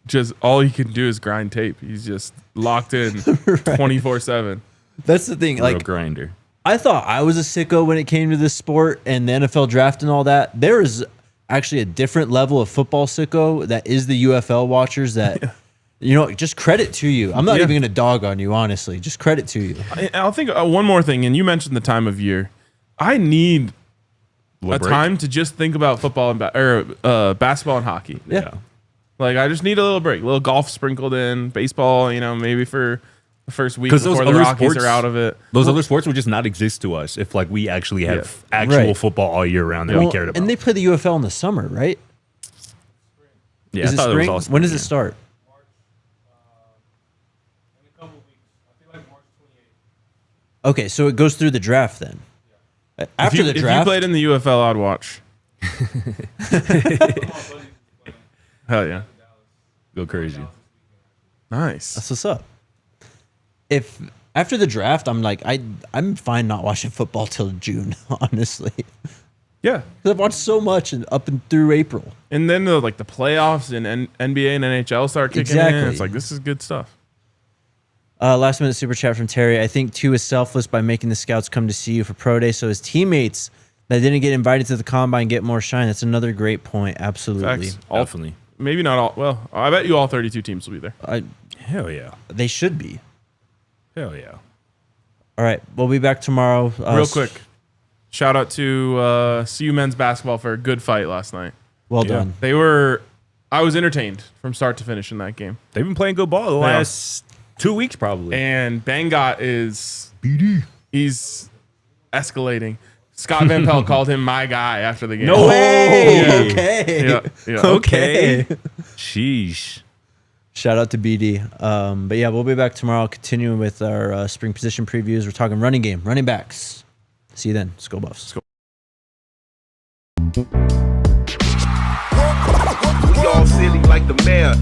just all he can do is grind tape. He's just locked in 24/7. That's the thing. Real grinder. I thought I was a sicko when it came to this sport and the NFL draft and all that. There is actually a different level of football sicko that is the UFL watchers that. Just credit to you. I'm not even going to dog on you, honestly. Just credit to you. I'll think one more thing, and you mentioned the time of year. I need a time to just think about football and basketball and hockey. Yeah. I just need a little break, a little golf sprinkled in, baseball, maybe for the first week before the Rockies are out of it. Those other sports would just not exist to us if we actually have actual football all year round that we cared about. And they play the UFL in the summer, right? Yeah, is it spring? When does it start? Okay, so it goes through the draft then. After the draft, if you played in the UFL, I'd watch. Hell yeah. Go crazy. Nice. that's what's up. If after the draft, I'm like, I'm fine not watching football till June, honestly. Yeah. 'Cause I've watched so much and up and through April. And then the playoffs and NBA and NHL start kicking in. It's like, this is good stuff. Last minute super chat from Terry. I think Tua is selfless by making the scouts come to see you for pro day, so his teammates that didn't get invited to the combine get more shine. That's another great point. Absolutely. Facts. Definitely. Maybe not all. Well, I bet you all 32 teams will be there. Hell yeah. They should be. Hell yeah. All right, we'll be back tomorrow. Real quick, shout out to CU men's basketball for a good fight last night. Well done. I was entertained from start to finish in that game. They've been playing good ball the last 2 weeks probably. And Bangot is BD. He's escalating. Scott Van Pelt called him my guy after the game. No way. Yeah. Okay. Yeah. Okay. Sheesh. Shout out to BD. But yeah, we'll be back tomorrow continuing with our spring position previews. We're talking running game, running backs. See you then. Let's go Buffs. We all silly like the mayor.